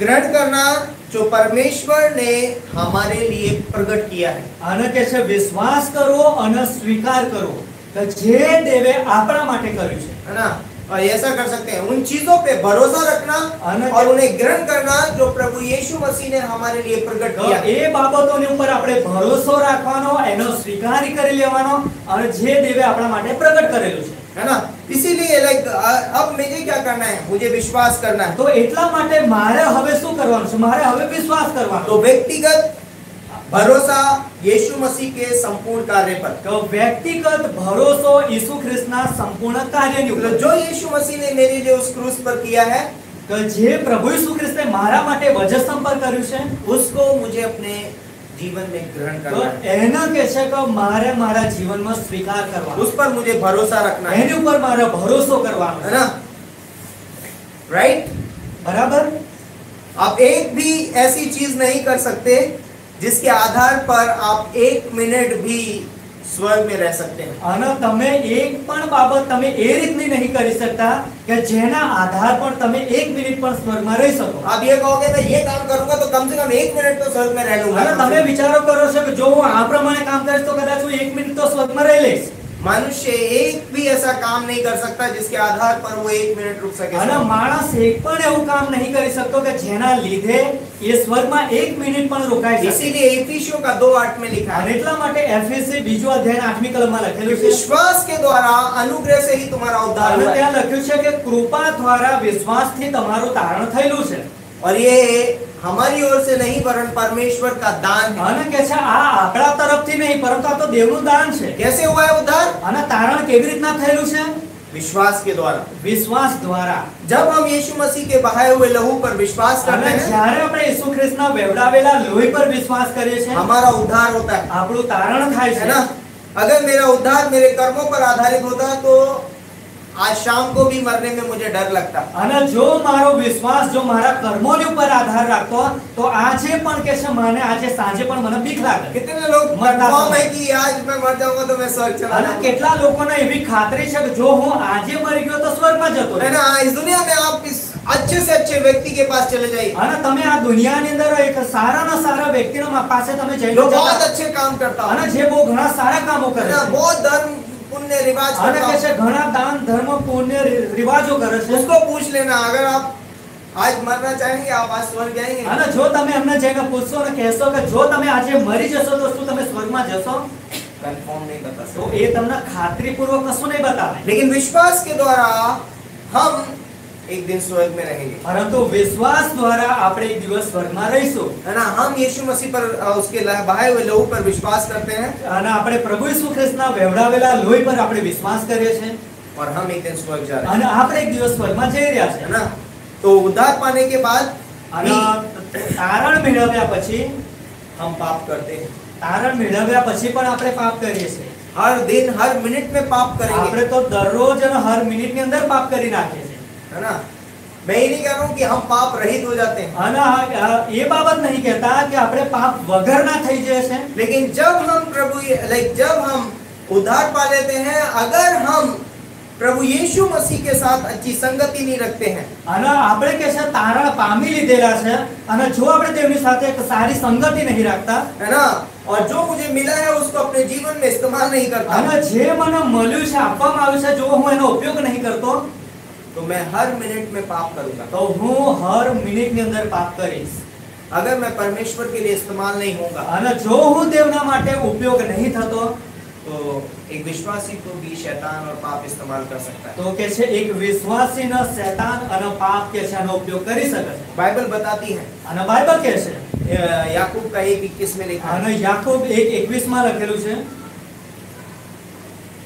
ग्रहण करना जो परमेश्वर ने हमारे लिए प्रकट किया है। અને કે છે વિશ્વાસ કરવો અને સ્વીકાર કરવો કે જે દેવે આપણા માટે કર્યું છે। है ना, और ऐसा कर सकते हैं, उन चीजों पे भरोसा रखना और उन्हें ग्रहण करना जो प्रभु यीशु मसीह ने हमारे लिए प्रकट તો किया। એ બાબતોની ઉપર આપણે ભરોસો રાખવાનો, એનો સ્વીકાર કરી લેવાનો, અને જે દેવે આપણા માટે પ્રગટ કરેલું છે। है ना, इसीलिए अब मुझे क्या करना है? मुझे विश्वास करना है। તો એટલા માટે મારે હવે શું કરવાનું છે? મારે હવે વિશ્વાસ કરવાનો। तो व्यक्तिगत भरोसा यीशु मसीह के संपूर्ण कार्य पर, તો વ્યક્તિગત ભરોસો ઈસુ ખ્રિસ્તના સંપૂર્ણ કાર્યની तो ઉપર, जो यीशु मसीह ने मेरे लिए उस क्रूस पर किया है, કે જે પ્રભુ ઈસુ ખ્રિસ્તે મારા માટે વજસ્તંભ પર કર્યું છે, उसको मुझे अपने जीवन में ग्रहण તો करना है। એના કે છે કે મારે મારા જીવનમાં સ્વીકાર કરવાનો, उस पर मुझे भरोसा रखना है, એની ઉપર મારે ભરોસો કરવાનો है છે। ना, राइट। બરાબર? आप एक भी ऐसी चीज नहीं कर सकते जिसके आधार पर आप 1 मिनट भी स्वर्ग में रह सकते हैं। અને તમે એક પણ બાબત તમે એ રીતની નહીં કરી શકતા કે જેના આધાર પર તમે 1 મિનિટ પણ સ્વર્ગમાં રહી શકો। आप ये कहोगे मैं ये काम करूंगा तो कम से कम 1 मिनट तो स्वर्ग में रह અને लूंगा। તમે વિચારો કરો છો કે જો હું આ પ્રમાણે કામ કરીશ તો કદાચ હું 1 મિનિટ તો સ્વર્ગમાં રહી લઈશ। मनुष्य एक भी ऐसा काम नहीं कर सकता जिसके आधार पर वो 1 मिनट रुक सके। અને માણસ એક પણ એવું કામ નહીં કરી શકતો કે જેના લીધે એ સ્વર્ગમાં 1 મિનિટ પણ રોકાઈ શકે। इसीलिए इफिसियों का 2:8 में लिखा અને है એટલા માટે એફએસસી બીજો અધ્યાય 8મી કલમમાં कि લખેલું છે, विश्वास के द्वारा अनुग्रह से ही तुम्हारा उद्धार અને हुआ है। ત્યાં લખ્યું છે કે કૃપા દ્વારા વિશ્વાસથી તમારું તારણ થયેલું છે। और ये हमारी ओर से नहीं वरन परमेश्वर का दान है। અને કે છે આ આપણા તરફથી નહીં પરંતુ આ તો દેવનું દાન છે। कैसे हुआ है उद्धार? અને તારણ કેવી રીતના થયેલું છે? विश्वास के द्वारा। વિશ્વાસ દ્વારા। जब हम यीशु मसीह के बहाए हुए लहू पर विश्वास करते અને हैं, જ્યારે આપણે ઈસુ ખ્રિસ્તના વેવડાવેલા લોહી પર વિશ્વાસ કરીએ છીએ, हमारा उद्धार होता है, આપણું તારણ થાય है છે। ना। अगर मेरा उद्धार मेरे कर्मों पर आधारित होता तो आज शाम को भी मरने में मुझे डर लगता। અને જો મારો વિશ્વાસ જો મારા કર્મોની ઉપર આધાર રાખતો તો આજે પણ કે છે મને આજે સાંજે પણ મને બીક લાગે। कितने लोग मरता कंफर्म समय। है कि आज मैं मर जाऊंगा तो मैं स्वर्ग चला અને जाऊंगा। કેટલા લોકોને એવી ખાતરી છે કે જો હું આજે મરી ગયો તો સ્વર્ગમાં જતો है રહીશ। ना, इस दुनिया में आप इस अच्छे से अच्छे व्यक्ति के पास चले जाइए, અને તમે આ દુનિયાની અંદર એક સારાના સારા વ્યક્તિના પાસે તમે જઈને जो बहुत જતા अच्छे काम करता हो, અને જે બહુ ઘણા સારા કામો है કરે ना, છે बहुत धर्म पुण्य रिवाज અને करता કે हो, છે ઘણા દાન ધર્મ પુણ્ય રિવાજો કરે છે। उसको पूछ लेना, अगर आप आज मरना चाहेंगे आप आज स्वर्ग जाएंगे। અને જો તમે એમને જઈને પૂછશો અને કહેશો કે જો તમે આજે મરી જશો તો શું તમે સ્વર્ગમાં જશો कंफर्म नहीं बता તો सकते, એ તમને ખાતરીપૂર્વક કશું નહીં બતાવે। लेकिन विश्वास के द्वारा हम एक दिन स्वर्ग में रहेंगे, પરંતુ વિશ્વાસ દ્વારા આપણે એક દિવસ સ્વર્ગમાં રહીશું। है ना। हम यीशु मसीह पर उसके बहाए हुए लहू पर विश्वास करते हैं અને આપણે પ્રભુ ઈસુ ખ્રિસ્તના વહેવડાવેલા લોહી પર આપણે વિશ્વાસ કરીએ છીએ और हम एक दिन स्वर्ग जा रहे हैं, અને આપણે એક દિવસ સ્વર્ગમાં જઈ રહ્યા है છે। ना। तो उद्धार पाने के बाद અને તારણ મેળવ્યા પછી हम पाप करते हैं, તારણ મેળવ્યા પછી પણ આપણે પાપ કરીએ છીએ। हर दिन हर मिनट में पाप करेंगे, આપણે તો દરરોજ અને હર મિનિટની અંદર પાપ કરી નાખીએ છીએ। है ना। मैं ये नहीं कह रहा हूँ कि हम पाप रहित हो जाते हैं, અને એ બાબત નહીં કહેતા કે આપણે પાપ વગરના થઈ જાય છે, लेकिन जब हम जब हम उद्धार पा लेते हैं, अगर हम प्रभु यीशु मसीह के साथ अच्छी संगति नहीं रखते हैं, અને આપણે કે છે તારણ પામી લીધેલા છે અને જો આપણે તેમની સાથે એક સારી સંગતિ નહીં રાખતા है ना, और जो मुझे मिला है उसको अपने जीवन में इस्तेमाल नहीं करता, અને જે મને મળ્યું છે આપવામાં આવ્યું છે જો હું એનો ઉપયોગ નહીં કરતો तो मैं हर मिनट में पाप करूंगा। તો હું હર મિનિટની અંદર પાપ કરીશ। अगर मैं परमेश्वर के लिए इस्तेमाल नहीं होगा અને જો હું તેમના માટે ઉપયોગ નહીં થતો तो एक विश्वासी को भी शैतान और पाप इस्तेमाल कर सकता है। તો કે છે એક વિશ્વાસીનો શૈતાન અને પાપ કે છે એનો ઉપયોગ કરી શકે છે। बाइबल बताती है, અને બાઇબલ કહે છે याकूब का 1:21 में लिखा है, અને याकूब 1:21 માં લખેલું છે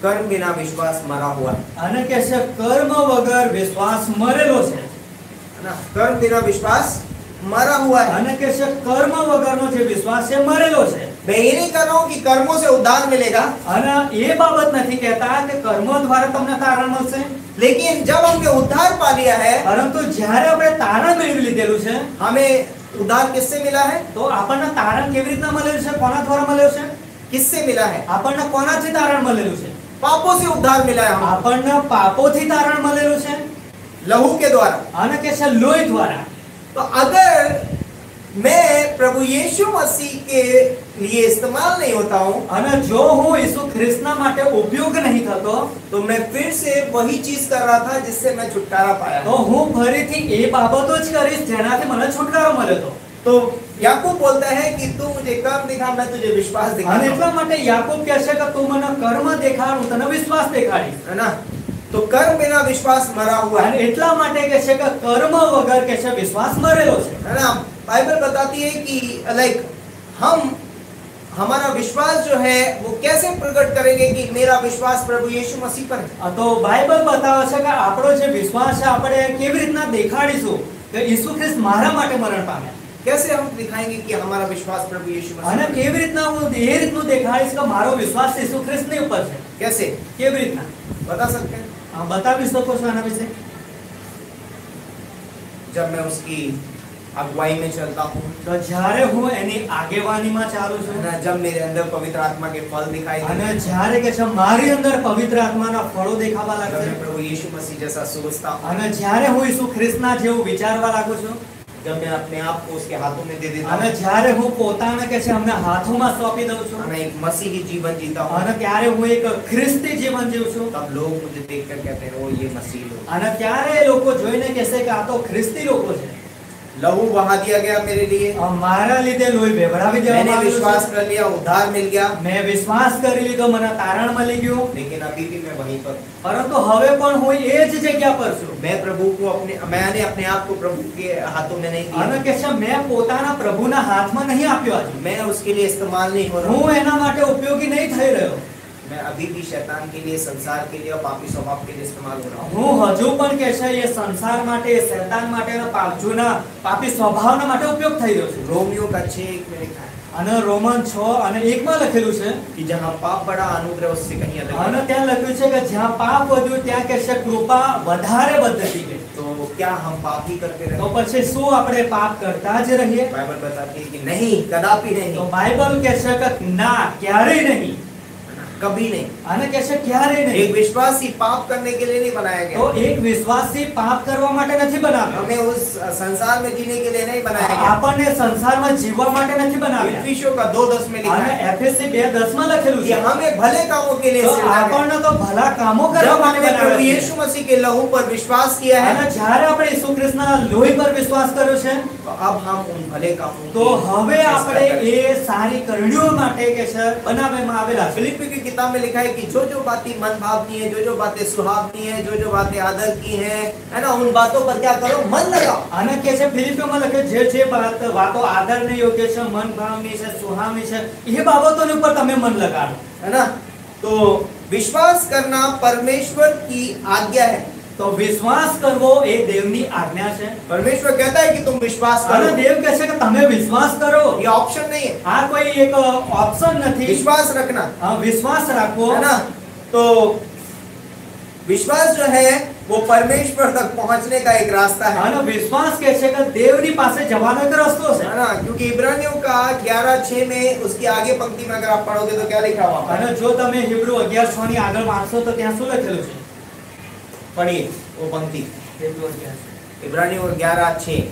कर्म बिना विश्वास मरा हुआ है, અને કે છે કર્મ વગર વિશ્વાસ મરેલો છે। है ना। कर्म बिना विश्वास मरा हुआ है। અને કે છે કર્મ વગરનો જે વિશ્વાસ છે મરેલો છે। मैं ये नहीं कर रहा हूँ कि कर्मों से उद्धार मिलेगा, અને એ બાબત નથી કહેતા કે કર્મો દ્વારા તમને તારણ મળશે, लेकिन जब हमने उद्धार पा लिया है, પરંતુ જ્યારે આપણે તારણ મેળવી લીધેલું છે हमें उद्धार किससे मिला है? તો આપણને તારણ કેવી રીતના મળેલું છે, કોના દ્વારા મળેલું છે, किससे मिला है? આપણને કોનાથી તારણ મળેલું છે? पापों से उद्धार मिला है, हमें આપણને પાપોથી તારણ મળેલું છે लहू के द्वारा। અને કે છે લોહી દ્વારા। तो अगर मैं प्रभु यीशु मसीह के लिए इस्तेमाल नहीं होता हूँ, અને જો હું ઈસુ ખ્રિસ્તના માટે ઉપયોગ નહીં થતો तो मैं फिर से वही चीज कर रहा था जिससे मैं छुटकारा पाया। તો હું ફરીથી એ બાબતો જ કરીશ જેનાથી મને છુટકારો મળ્યો હતો। तो याकूब बोलता है कि तू मुझे कर्म दिखा, मैं तुझे विश्वास અને दिखाऊंगा, એટલા માટે યાકૂબ કહે છે કે તું મને કર્મ દેખાડ હું તને વિશ્વાસ દેખાડીશ। है ना। तो कर्म बिना विश्वास मरा हुआ અને है, એટલા માટે કહે છે કે કર્મ વગર કે છે વિશ્વાસ મરેલો છે। है ना। बाइबल बताती है कि हम हमारा विश्वास जो है वो कैसे प्रकट करेंगे कि मेरा विश्वास प्रभु यीशु मसीह पर है। તો બાઇબલ બતાવે છે કે આપણો જે વિશ્વાસ છે આપણે કેવી રીતના દેખાડીશું કે ઈસુ ખ્રિસ્ત મારા માટે મરણ પામ્યા। कैसे हम दिखाएंगे कि हमारा विश्वास प्रभु यीशु मसीह અને पर है? કેવી રીતના હું એ રીતનું દેખાડીશ કે મારો વિશ્વાસ ઈસુ ખ્રિસ્તની ઉપર છે? कैसे કેવી રીતના बता सकते हैं? બતાવી શકો છો આના વિશે? जब मैं उसकी अगुवाई में चलता हूँ, તો જ્યારે હું એની આગેવાનીમાં ચાલું है છું ना, जब मेरे अंदर पवित्र आत्मा के फल दिखाई देते અને हैं, જ્યારે કે છે મારી અંદર પવિત્ર આત્માના ફળો દેખાવા जब લાગશે मैं प्रभु यीशु मसीह जैसा सोचता हूँ, અને જ્યારે હું ઈસુ ખ્રિસ્તના જેવું વિચારવા લાગુ છું जब मैं अपने आप को उसके हाथों में दे देता અને हूँ, જ્યારે હું પોતાને કે છે અમને હાથોમાં સોંપી દઉં છું मैं एक मसीही जीवन जीता हूँ, અને ત્યારે હું એક ખ્રિસ્તી જીવન જીવું છું तब लोग मुझे देखकर कहते हैं ओ ये मसीह लोग। અને ત્યારે એ લોકો જોઈને કહેશે કે આ તો ખ્રિસ્તી લોકો છે। लहू बहा दिया गया मेरे लिए, મારા લીધે લોહી બેવડાવી मैंने દેવામાં આવ્યું विश्वास છે। कर लिया, उद्धार मिल गया, મેં વિશ્વાસ કરી લીધો મને તારણ મળી ગયું लेकिन अभी भी मैं वहीं पर हूँ। પરંતુ હવે પણ હું એ જ જગ્યા પર છું मैं प्रभु को मैंने अपने आप को प्रभु के हाथों में नहीं અને दिया, કે છે મેં પોતાના પ્રભુના હાથમાં નહીં આપ્યો આજે। मैं उसके लिए इस्तेमाल नहीं हो रहा हूँ, હું એના માટે ઉપયોગી નહીં થઈ રહ્યો। मैं अभी भी शैतान के लिए, संसार के लिए और पापी स्वभाव के लिए इस्तेमाल हो रहा हूँ। હું હજુ પણ કે છે એ સંસાર માટે, શૈતાન માટે અને પાપજુના પાપી સ્વભાવના માટે ઉપયોગ થઈ રહ્યો છે. रोमियो का 6:1 में लिखा है અને રોમન 6 અને 1 માં લખેલું છે कि जहाँ पाप बड़ा, अनुग्रह उससे कहीं अलग है। અને ત્યાં લખ્યું છે કે જ્યાં પાપ વધ્યું ત્યાં કે છે કૃપા વધારે વધતી ગઈ. तो क्या हम पाप ही करते તો रहे? પછી શું આપણે પાપ કરતા જ રહીએ? बाइबल बताती है कि नहीं, कदापि તો नहीं, બાઇબલ કહે છે કે ના, ક્યારેય નહીં. कभी नहीं। અને કહે છે ક્યારેય નહીં. एक विश्वासी पाप करने के लिए नहीं बनाया તો गया, એક વિશ્વાસી પાપ કરવા માટે નથી બનાવ્યો. हमें उस संसार में जीने के लिए नहीं बनाया गया। આપણને સંસારમાં જીવવા માટે નથી બનાવ્યા. इफिसियों का 2:10 में लिखा અને है એફએસસી 2:10 માં લખેલું कि છે हमें भले कामों के लिए તો सृजा गया। આપણને તો ભલા કામો કરવા जब માટે हमने प्रभु બનાવ્યા છે. यीशु मसीह के लहू पर विश्वास किया અને है, જ્યારે આપણે ઈસુ ખ્રિસ્તના લોહી પર વિશ્વાસ કર્યો છે तो अब हम उन भले कामों તો की હવે चेष्टा આપણે करें। એ सारी કરણીઓ માટે કે છે બનાવવામાં આવેલા છે. फिलिप्पी की किताब में लिखा है कि जो जो बातें मन भावनी है, जो जो बातें सुहावनी है, जो जो बातें आदर की है ना, उन बातों पर क्या करो, मन लगाओ। અને કે છે ફિલિપીઓમાં લખે જે વાતો આદરને યોગ્ય છે, મન ભાવની છે, સુહાવની છે, એ બાબતોની ઉપર તમે મન લગાડો. है ना? तो विश्वास करना परमेश्वर की आज्ञा है। તો વિશ્વાસ કરવો એ દેવની આજ્ઞા છે. परमेश्वर कहता है कि तुम विश्वास અને करो, દેવ કહે છે કે તમે વિશ્વાસ કરો. ये ऑप्शन नहीं है। આ કોઈ એક ઓપ્શન નથી. विश्वास रखना, વિશ્વાસ રાખવો. है ना? तो विश्वास जो है वो परमेश्वर तक पहुंचने का एक रास्ता है, અને વિશ્વાસ કે છે કે દેવની પાસે જવાનો એક રસ્તો છે. है ना? क्योंकि इब्रानियों का 11:6 में उसकी आगे पंक्ति में अगर आप पढ़ोगे तो क्या लिखा हुआ है? અને જો તમે હિબ્રુ 11:6 ની આગળ વાંચશો તો ત્યાં શું લખેલું છે? पढ़िए वो पंक्ति, હિબ્રુ 11. इब्रानियों 11:6।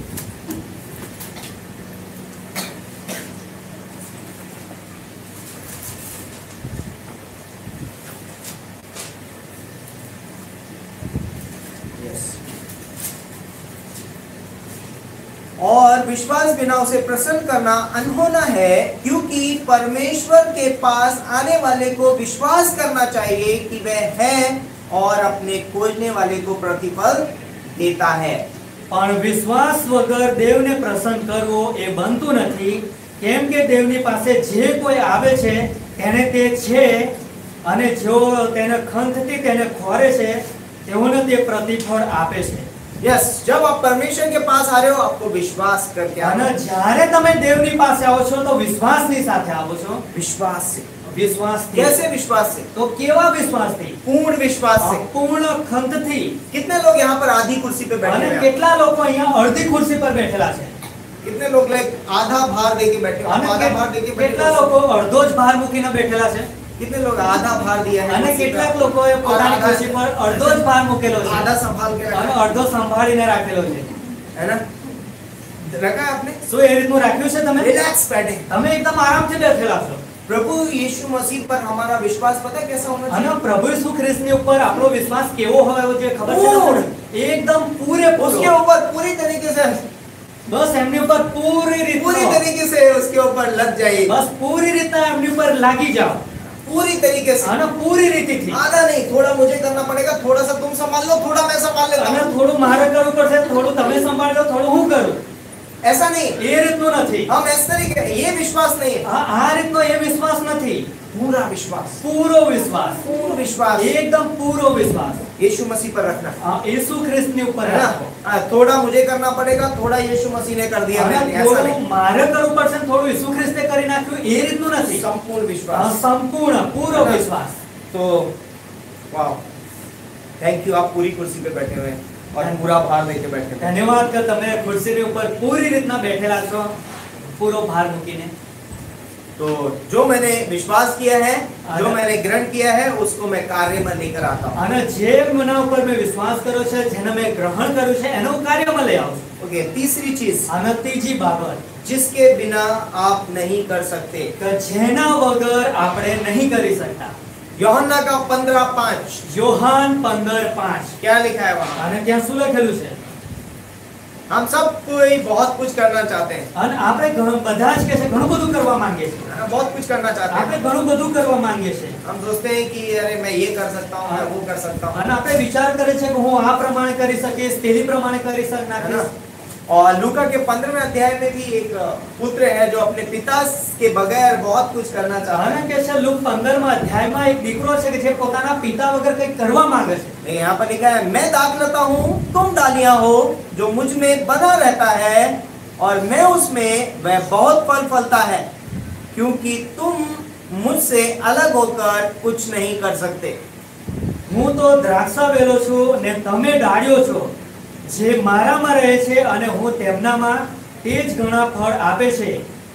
और विश्वास बिना उसे प्रसन्न करना अनहोना है, क्योंकि परमेश्वर के पास आने वाले को विश्वास करना चाहिए कि वह है और अपने खोजने वाले को प्रतिफल देता है। પણ વિશ્વાસ વગર દેવને પ્રસન્ન કરવો એ બનતું નથી, કેમ કે દેવની પાસે જે કોઈ આવે છે તેને તે છે અને જો તેને ખંતથી તેને ખોરે છે તેઓને તે પ્રતિફળ આપે છે. यस, जब आप परमेश्वर के पास आ रहे हो आपको विश्वास करके आना અને है। જ્યારે તમે દેવની પાસે આવો છો તો વિશ્વાસની સાથે આવો છો. विश्वास से। વિશ્વાસથી. कैसे विश्वास से? તો કેવા વિશ્વાસથી? पूर्ण विश्वास से। પૂર્ણ ખંતથી. कितने लोग यहाँ पर आधी कुर्सी पे बैठे અને हैं? કેટલા લોકો અહીંયા અડધી ખુરશી પર બેઠેલા છે? कितने लोग आधा भार देके बैठे हो? અને आधा भार देके बैठे કેટલા हो? લોકો અડધો જ ભાર મૂકીને બેઠેલા છે? कितने लोग आधा भार दिया है? અને कुर्सी કેટલાક का? લોકોએ પોતાની और ખુરશી પર અડધો જ ભાર મૂકેલો છે आधा संभाल के અને रखा અડધો સંભાળીને રાખેલો છે. है ना? रखा है आपने? શું એ રીતનું રાખ્યું છે તમે? रिलैक्स बैठे। તમે એકદમ આરામથી બેઠેલા છો. प्रभु यीशु मसीह पर हमारा विश्वास पता है कैसा होना અને चाहिए? પ્રભુ ઈસુ ખ્રિસ્તની ઉપર આપણો વિશ્વાસ કેવો હોવો જોઈએ ખબર છે પૂર્ણ. તમને? એકદમ પૂરેપૂરો. उसके ऊपर पूरी तरीके से બસ એમની ઉપર પૂરી पूरी રીતનો तरीके से उसके ऊपर लग जाइए, બસ પૂરી રીતના એમની ઉપર લાગી જાઓ पूरी तरीके से। અને પૂરી રીતથી. आधा नहीं, थोड़ा मुझे करना पड़ेगा, थोड़ा सा तुम संभाल लो, थोड़ा मैं संभाल लेता અને हूँ। થોડું મારે કરવું પડશે, થોડું તમે સંભાળો, થોડું હું કરું. ऐसा नहीं, એ રીતનું નથી. हम इस तरीके, ये विश्वास नहीं है, આ રીતનો એ વિશ્વાસ નથી. पूरा विश्वास, પૂરો વિશ્વાસ. पूर्ण विश्वास એકદમ પૂરો વિશ્વાસ यीशु मसीह पर रखना, ઈસુ ખ્રિસ્તની ઉપર है ना? રાખો. थोड़ा मुझे करना पड़ेगा, थोड़ा यीशु मसीह ने कर दिया मेरे અને लिए, ऐसा થોડું नहीं, મારે કરવું પડશે, થોડું ઈસુ ખ્રિસ્તે કરી નાખ્યું, એ રીતનું નથી. संपूर्ण विश्वास। સંપૂર્ણ પૂરો વિશ્વાસ. तो वाह, थैंक यू, आप पूरी कुर्सी पे बैठे हुए हैं और पूरा भार लेके बैठे हुए हैं। ધન્યવાદ કે તમે ખુરશીની ઉપર પૂરી રીતના બેઠેલા છો, પૂરો ભાર મૂકીને. तो जो मैंने विश्वास किया है, जो मैंने ग्रहण किया है, उसको मैं कार्य में लेकर आता हूँ। અને જે મના ઉપર મેં વિશ્વાસ કર્યો છે, જેને મેં ગ્રહણ કર્યું છે, એનું કાર્યમાં લઈ આવું છું. ओके, तीसरी चीज અને ત્રીજી બાબત जिसके बिना आप नहीं कर सकते, કે જેના વગર આપણે નહીં કરી શકતા. यूहन्ना का 15:5 યોહાન 15:5. क्या लिखा है वहाँ? અને ત્યાં શું લખેલું છે? हम सब कोई बहुत कुछ करना चाहते हैं, અને આપણે બધા જ કે છે ઘણું બધું કરવા માંગીએ છીએ. बहुत कुछ करना चाहते આપણે हैं। ઘણું બધું કરવા માંગીએ છીએ. हम सोचते हैं कि अरे मैं ये कर सकता हूँ, मैं वो कर सकता हूँ, અને આપણે વિચાર કરે છે કે હું આ પ્રમાણે કરી શકીશ, તેની પ્રમાણે કરી है ना? નાખીશ. और लूका के 15वें अध्याय में भी एक पुत्र है जो अपने पिता के बगैर बहुत कुछ करना चाहता है। અને કે છે લુક 15માં અધ્યાયમાં એક દીકરો છે કે જે પોતાના પિતા વગર કંઈક કરવા માંગે છે। लेकिन यहाँ पर लिखा है, मैं दाखलता हूँ, तुम डालियां हो, जो मुझ में बना रहता है और मैं उसमें, वह बहुत फल फलता है, क्योंकि तुम मुझसे अलग होकर कुछ नहीं कर सकते। હું તો દ્રાક્ષા વેલો છું ને તમે ડાળીઓ છો, જે મારામાં રહે છે અને હું તેમનામાં તે જ ઘણા ફળ આપે છે,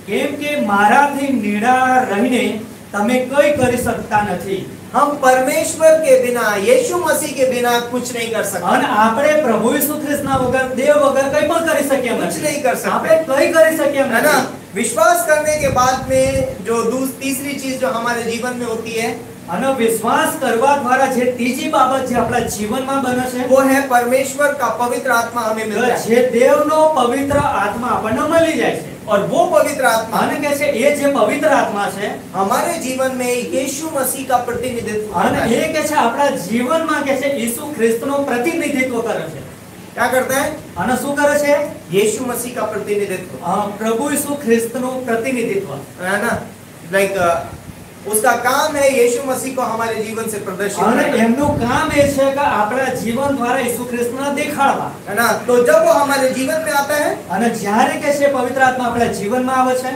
કેમ કે મારાથી નીડા રહીને તમે કંઈ કરી શકતા નથી। हम परमेश्वर के बिना, यीशु मसीह के बिना कुछ नहीं कर सकते। અને આપણે પ્રભુ ઈસુ ખ્રિસ્તના વગર, દેવ વગર કંઈ પણ કરી શકીએ એમ कुछ નથી। नहीं कर सकते। આપણે કંઈ કરી શકીએ એમ है ना? નથી। विश्वास करने के बाद में जो तीसरी चीज जो हमारे जीवन में होती है, અને વિશ્વાસ કરવા દ્વારા જે ત્રીજી બાબત જે આપણા જીવનમાં બને છે, वो है परमेश्वर का पवित्र आत्मा हमें मिलता है। જે દેવનો પવિત્ર આત્મા આપણને મળી જાય છે। और वो पवित्र आत्मा અને કે છે એ જે પવિત્ર આત્મા છે, हमारे जीवन में यीशु मसीह का प्रतिनिधित्व અને करता है। એ કે છે આપણા જીવનમાં કે છે ઈસુ ખ્રિસ્તનું प्रतिनिधित्व કરે છે। क्या करता है? અને શું કરે છે? यीशु मसीह का प्रतिनिधित्व, પ્રભુ ઈસુ ખ્રિસ્તનું प्रतिनिधित्व। है ना? लाइक उसका काम है यीशु मसीह को हमारे जीवन से प्रदर्शित અને करना, એમનું કામ એ છે કે આપણા જીવન દ્વારા ઈસુ ખ્રિસ્તને દેખાડવા। है ना? तो जब वो हमारे जीवन में आता है, અને જ્યારે કે છે પવિત્ર આત્મા આપણા જીવનમાં આવે છે,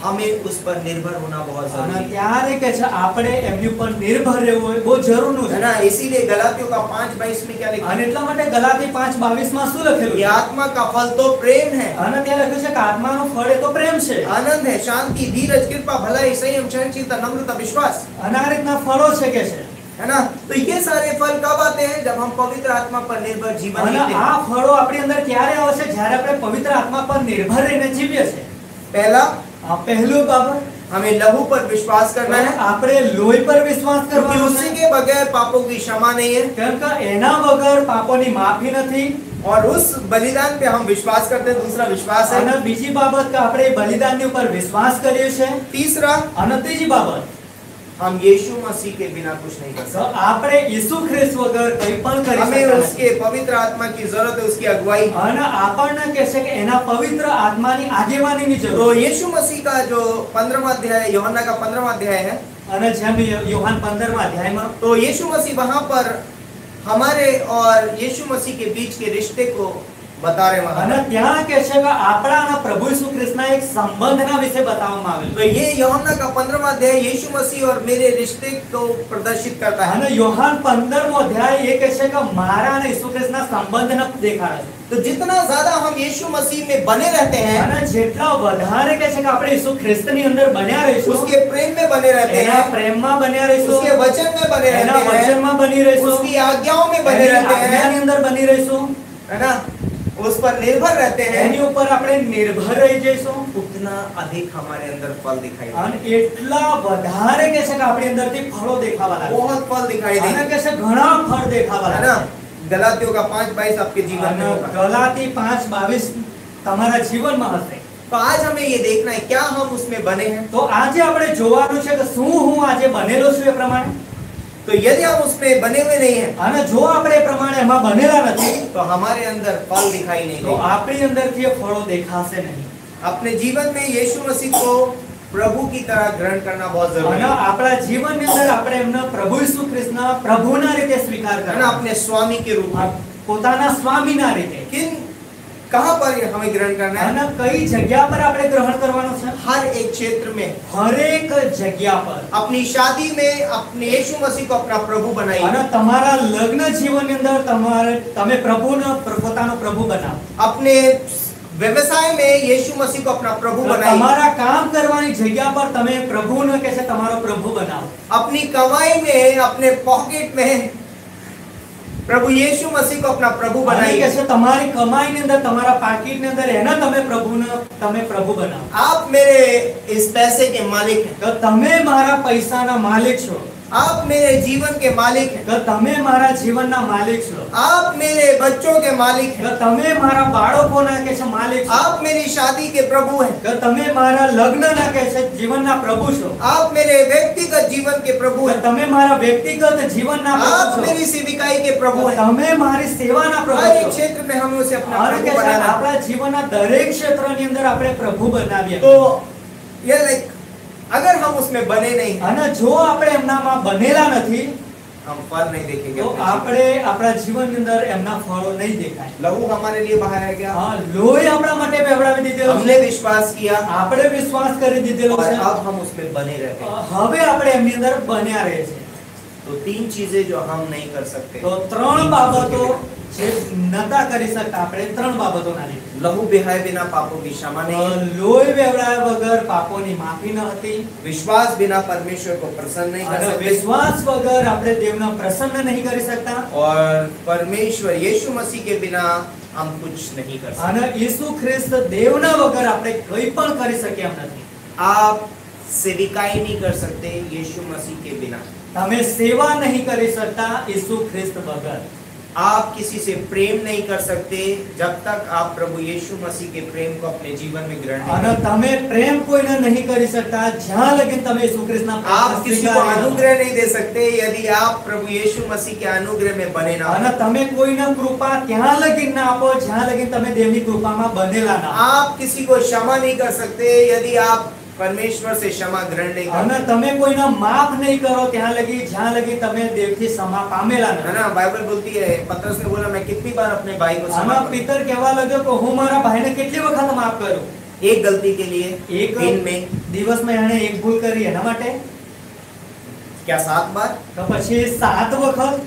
हमें उस पर निर्भर होना बहुत અને जरूरी है। ત્યારે કે છે આપણે એમની ઉપર નિર્ભર રહેવું બહુ જરૂરનું है છે। ना? इसीलिए गलातियों का 5:22 में क्या लिखा અને है? એટલા માટે ગલાતી 5:22 માં શું લખેલું ये છે? आत्मा का फल तो प्रेम है, અને ત્યાં લખ્યું છે કે આત્માનું ફળ એ તો પ્રેમ છે। आनंद है, शांति, धीरज, कृपा, भलाई, संयम, सहनशीलता, नम्रता, विश्वास, અને આ રીતના ફળો છે કે છે। है ना? तो ये सारे फल कब आते हैं? जब हम पवित्र आत्मा पर निर्भर जीवन અને जीते हैं। આ ફળો આપણી અંદર ક્યારે આવે છે? જ્યારે આપણે પવિત્ર આત્મા પર નિર્ભર રહીને જીવીએ છે। पहला, આ પહેલું બાબત, हमें लहू पर विश्वास करना है, આપણે લોહી પર વિશ્વાસ क्योंकि કરવાનો उसी છે। के बगैर पापों की क्षमा नहीं है। કેમ કે એના વગર પાપોની માફી નથી। और उस बलिदान पे हम विश्वास करते हैं। दूसरा विश्वास અને है। બીજી બાબત કે આપણે એ બલિદાનની ઉપર વિશ્વાસ કરીએ છે। तीसरा, અને ત્રીજી બાબત, हम यीशु मसीह के बिना कुछ नहीं कर તો सकते। આપણે ઈસુ ખ્રિસ્ત વગર કંઈ પણ કરી हमें શકતા નથી। उसके पवित्र आत्मा की जरूरत है, उसकी अगुवाई। અને આપણને કહે છે કે એના પવિત્ર આત્માની આગેવાનીની तो જરૂર છે। यीशु मसीह का जो 15वां अध्याय, यूहन्ना का 15वां अध्याय है, અને જેમ યોહાન 15માં અધ્યાયમાં, तो यीशु मसीह वहां पर हमारे और यीशु मसीह के बीच के रिश्ते को बता रहे वहां। અને ત્યાં કહે છે કે આપણા અને પ્રભુ ઈસુ ખ્રિસ્તના એક સંબંધના વિશે બતાવવામાં આવેલું तो ये यूहन्ना का 15वां अध्याय यीशु मसीह और मेरे रिश्ते को प्रदर्शित करता છે। है। અને યોહાન 15મો અધ્યાય એ કહે છે કે મારા અને ઈસુ ખ્રિસ્તના સંબંધને દેખાડે છે। तो जितना ज्यादा हम यीशु मसीह में बने रहते हैं, અને જેટલા વધારે કહે છે કે આપણે ઈસુ ખ્રિસ્તની અંદર બન્યા રહીશું, उसके प्रेम में बने रहते એના हैं, પ્રેમમાં બન્યા રહીશું, उसके वचन में बने એના रहते हैं, વચનમાં બની રહીશું, उसकी आज्ञाओं में बने એની रहते આજ્ઞાની हैं, અંદર બની રહીશું, है ना? उस पर निर्भर रहते हैं, એની ઉપર આપણે નિર્ભર રહી જઈશું, उतना अधिक हमारे अंदर फल दिखाई देगा। અને એટલા વધારે કહે છે કે આપણી અંદરથી ફળો દેખાવા લાગે। बहुत फल दिखाई અને देगा, કહે છે ઘણા ફળ દેખાવા है લાગે। ना? गलातियों का 5:22 आपके जीवन में અને होगा। ગલાતી 5:22 તમારા જીવનમાં હશે। तो आज हमें ये देखना है, क्या हम उसमें बने हैं? તો આજે આપણે જોવાનું છે કે શું હું આજે બનેલો છું એ પ્રમાણે। तो यदि हम उसमें बने हुए नहीं हैं, અને જો આપણે એ પ્રમાણે એમાં બનેલા નથી, तो हमारे अंदर फल दिखाई नहीं તો देगा। આપણી અંદરથી એ ફળો દેખાશે નહીં। अपने जीवन में यीशु मसीह को प्रभु की तरह ग्रहण करना बहुत जरूरी અને है, આપણા જીવનની અંદર આપણે એમને પ્રભુ ઈસુ ખ્રિસ્તના પ્રભુના રીતે સ્વીકાર है ना? કરવાનો, अपने स्वामी के रूप में। પોતાના સ્વામીના રીતે। कहां पर ये हमें ग्रहण करना है? અને કઈ જગ્યા પર આપણે ગ્રહણ કરવાનો છે? हर एक क्षेत्र में, હરેક જગ્યા પર। अपनी शादी में अपने यीशु मसीह को अपना प्रभु बनाइए। અને તમારા લગ્ન જીવનની અંદર તમે પ્રભુનો પોતાનો પ્રભુ બનાવો। अपने व्यवसाय में यीशु मसीह को अपना प्रभु તો बनाइए। તમારા કામ કરવાની જગ્યા પર તમે પ્રભુને કે છે તમારો પ્રભુ બનાવો। अपनी कमाई में, अपने पॉकेट में प्रभु यीशु मसीह को अपना प्रभु અને કે बनाइए। છે તમારી કમાઈની અંદર તમારા પાકીટની અંદર એને તમે પ્રભુ બનાવો। आप मेरे इस पैसे के मालिक हैं। તો તમે મારા પૈસાના માલિક છો। आप मेरे जीवन के मालिक हैं, કે તમે મારા જીવનના માલિક છો, आप मेरे बच्चों के मालिक કે हैं, તમે મારા બાળકોના કે છે માલિક છો, आप मेरी शादी के प्रभु हैं, કે તમે મારા લગ્નના કે છે જીવનના પ્રભુ છો, आप मेरे व्यक्तिगत जीवन के प्रभु કે हैं, તમે મારા વ્યક્તિગત જીવનના आप પ્રભુ છો, मेरी सेविकाई के प्रभु કે हैं। તમે મારી સેવાના हर પ્રભુ एक છો। क्षेत्र में हमें उसे अपना અને કે प्रभु છે बनाना है। આપણા જીવનના દરેક ક્ષેત્રની અંદર આપણે પ્રભુ બનાવીએ। तो ये लाइक अगर हम उसमें बने नहीं, અને જો આપણે એમનામાં બનેલા નથી हम फल नहीं देखेंगे તો अपने આપણે આપણા જીવનની અંદર એમના ફળો નહીં દેખાય। जीवन। लहू हमारे लिए बहाया गया, હા, લોહી આપણા માટે બેવડાવી દીધેલું हमने છે, विश्वास किया આપણે વિશ્વાસ કરી દીધેલો और છે, अब हम उसमें बने रहते हैं। હવે આપણે એમની અંદર બન્યા રહે છે। तो तीन चीजें जो हम नहीं कर सकते, તો ત્રણ બાબતો જે નતા કરી શકતા આપણે ત્રણ બાબતોના લીધે। लहू बहाए बिना पापों की क्षमा नहीं है, લોહી બેવડાવ્યા વગર પાપોની માફી ન હતી, विश्वास बिना परमेश्वर को प्रसन्न नहीं कर અને सकते, વિશ્વાસ વગર આપણે દેવને પ્રસન્ન નહીં કરી શકતા, और परमेश्वर यीशु मसीह के बिना हम कुछ नहीं कर सकते। અને ઈસુ ખ્રિસ્ત દેવના વગર આપણે કંઈ પણ કરી શકીએ એમ નથી। आप सेविकाई नहीं कर सकते यीशु मसीह के बिना, તમે સેવા નહીં કરી શકતા ઈસુ ખ્રિસ્ત વગર, आप किसी से प्रेम नहीं कर सकते जब तक आप प्रभु यीशु मसीह के प्रेम को अपने जीवन में ग्रहण नहीं અને करते। તમે પ્રેમ કોઈને નહીં કરી શકતા જ્યાં લગીન તમે ઈસુ ખ્રિસ્તના आप પ્રેમને किसी को સ્વીકારી ન લો। अनुग्रह नहीं दे सकते यदि आप प्रभु यीशु मसीह के अनुग्रह में बने ना અને हो। તમે કોઈને કૃપા ત્યાં લગીન ના આપો જ્યાં લગીન તમે દેવની કૃપામાં બનેલા ના હો। आप किसी को क्षमा नहीं कर सकते यदि आप परमेश्वर से क्षमा ग्रहण नहीं અને करते। તમે કોઈને માફ નહીં કરો ત્યાં લગી જ્યાં लगी તમે देवથી क्षमा पामेला है નથી। ना, बाइबल बोलती है, पतरस ने बोला मैं कितनी बार अपने भाई को क्षमा આમાં करूं? પિતર કહેવા લાગ્યો કે હું મારા ભાઈને કેટલી વખત માફ કરું। एक गलती के लिए એક दिन में દિવસમાં એણે એક ભૂલ કરી એના માટે, क्या 7 बार? તો પછી 7 વખત।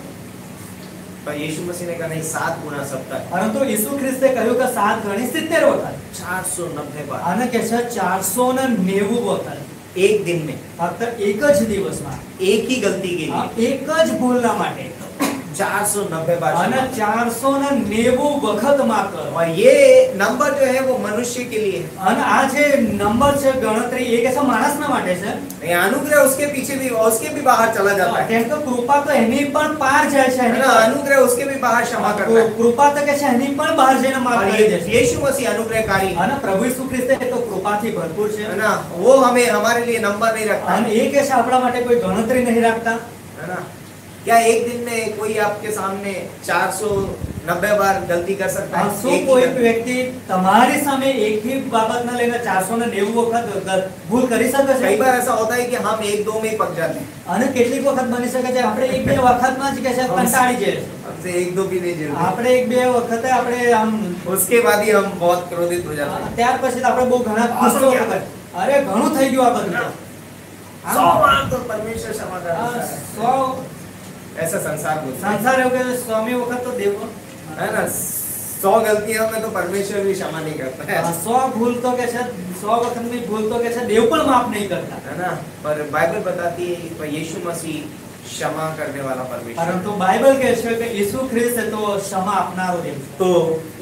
पर यीशु मसीह ने कहा नहीं, 7 गुना 70, પરંતુ ઈસુ ખ્રિસ્તે કહ્યું કે 7 ગણી 70 વખત, 490 बार અને કે છે 490 વખત, एक दिन में, ફક્ત એક જ દિવસમાં, एक ही गलती के આ लिए એક જ ભૂલના માટે 490 बार અને क्षमा। 490 વખત માફ કરો। और ये नंबर जो है वो मनुष्य के लिए है। અને આ જે નંબર છે ગણતરી એ કે છે માણસના માટે છે, ये अनुग्रह उसके पीछे भी, उसके भी बाहर चला जाता है કેમ કે કૃપા તો એની પણ પાર જાય છે, है એની ना, પણ- अनुग्रह उसके भी बाहर क्षमा करता है। કૃપા તો કે છે એની પણ બહાર જઈને માફ और કરી દે ये છે। यीशु मसीह अनुग्रहकारी है અને પ્રભુ ઈસુ ખ્રિસ્તે તો કૃપાથી ભરપૂર છે, ना, वो हमें हमारे लिए नंबर नहीं रखता અને है એ કે છે આપણા માટે કોઈ ગણતરી નહીં રાખતા। ना। क्या एक दिन में कोई आपके सामने 490 बार गलती कर सकता है? શું एक ही કોઈ गलती। વ્યક્તિ તમારી સામે એક ही બાબતને લઈને 490 વખત ભૂલ કરી શકે છે? कई बार ऐसा होता है कि हम 1-2 में ही पक जाते हैं, અને કેટલીક વખત બની શકે છે આપણે એક બે વખતમાં જ કે છે કંટાળી જઈએ છીએ। हमसे 1-2 भी नहीं झेलते, આપણે એક બે વખતે આપણે આમ उसके बाद ही हम बहुत क्रोधित हो जाते हैं। ત્યાર પછી તો આપણે બહુ ઘણા ગુસ્સો કરે, અરે ઘણું થઈ ગયું આ બધું તો। 100 बार तो परमेश्वर क्षमा कर આ देता है। 100 ऐसा संसार बोलता है સંસાર એવું કે 100મી વખત તો દેવ ना, 100 गलतियों में तो परमेश्वर भी क्षमा नहीं करता है 100 ભૂલ તો કે છે 100 વખતની ભૂલ તો કે છે દેવ પણ માફ નહીં કરતા। है ना। पर बाइबल बताती है कि यीशु मसीह क्षमा करने वाला परमेश्वर है। પરંતુ બાઇબલ કહે છે કે ઈસુ ખ્રિસ્ત એ તો ક્ષમા આપનારો દેવ છે। तो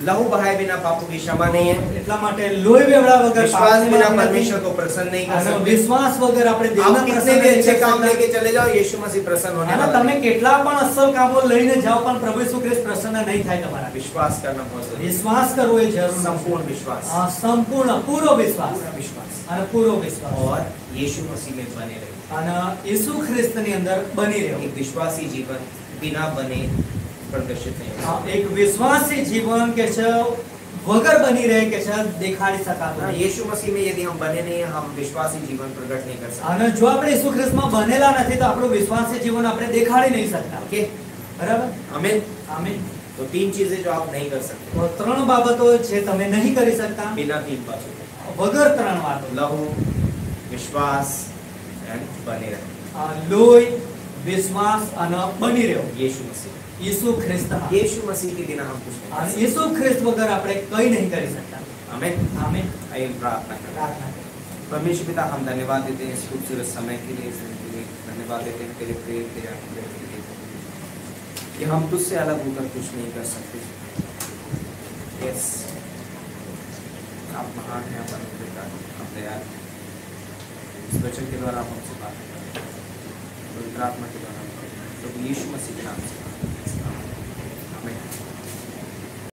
लहू बहाए बिना पापों की क्षमा नहीं है, એટલા માટે લોહી વેવડા વગર विश्वास પાપની बिना માફી નથી। परमेश्वर को प्रसन्न नहीं कर અને सकते। વિશ્વાસ વગર આપણે आप દેવના कितने પ્રસન્ન भी નહીં अच्छे કરી काम શકતા। लेके चले जाओ, यीशु मसीह प्रसन्न होने અને वाला તમે है। કેટલા પણ અસલ કામો લઈને જાઓ પણ પ્રભુ ઈસુ ખ્રિસ્ત પ્રસન્ન નહીં થાય તમારા। विश्वास करना बहुत जरूरी है, વિશ્વાસ કરવો એ જરૂરી છે। संपूर्ण विश्वास, સંપૂર્ણ પૂરો વિશ્વાસ पूरा विश्वास, અને પૂરો વિશ્વાસ और यीशु मसीह में बने रहे। અને ઈસુ ખ્રિસ્તની અંદર બની રહેવું। एक विश्वासी जीवन बिना बने प्रदर्शित नहीं होता। એક વિશ્વાસી જીવન કે છે વગર બની રહે કે છે દેખાડી શકાતું हाँ, નથી। यीशु मसीह में यदि हम बने नहीं हैं, हम विश्वासी जीवन प्रकट नहीं कर सकते। અને જો આપણે ઈસુ ખ્રિસ્તમાં બનેલા નથી તો આપણું વિશ્વાસી જીવન આપણે દેખાડી નહીં શકતા। ओके, બરાબર? आमीन। આમીન। तो 3 चीजें जो आप नहीं कर सकते તો ત્રણ બાબતો જે તમે નહીં કરી શકતા बिना 3 बातों के, વગર ત્રણ વાતો, लहू, विश्वास एंड बने रहे। લોહી, વિશ્વાસ અને બની રહેવું यीशु मसीह, ઈસુ ખ્રિસ્તમાં। यीशु मसीह के बिना हम कुछ नहीं कर અને सकते। ઈસુ ખ્રિસ્ત વગર આપણે કંઈ નહીં કરી શકતા। आमीन। આમીન। आइए प्रार्थना करें। પ્રાર્થના કરીએ। परमेश्वर पिता, हम धन्यवाद देते हैं इस खूबसूरत समय के लिए, इस दिन के लिए धन्यवाद देते हैं तेरे प्रेम, तेरे अनुग्रह के लिए कि हम तुझसे अलग होकर कुछ नहीं कर सकते। यस, आप महान हैं, आप अनुग्रहकारी, आप दयालु हैं। इस वचन के द्वारा आप हमसे बात करें। पवित्र आत्मा के द्वारा प्रभु यीशु मसीह के नाम से।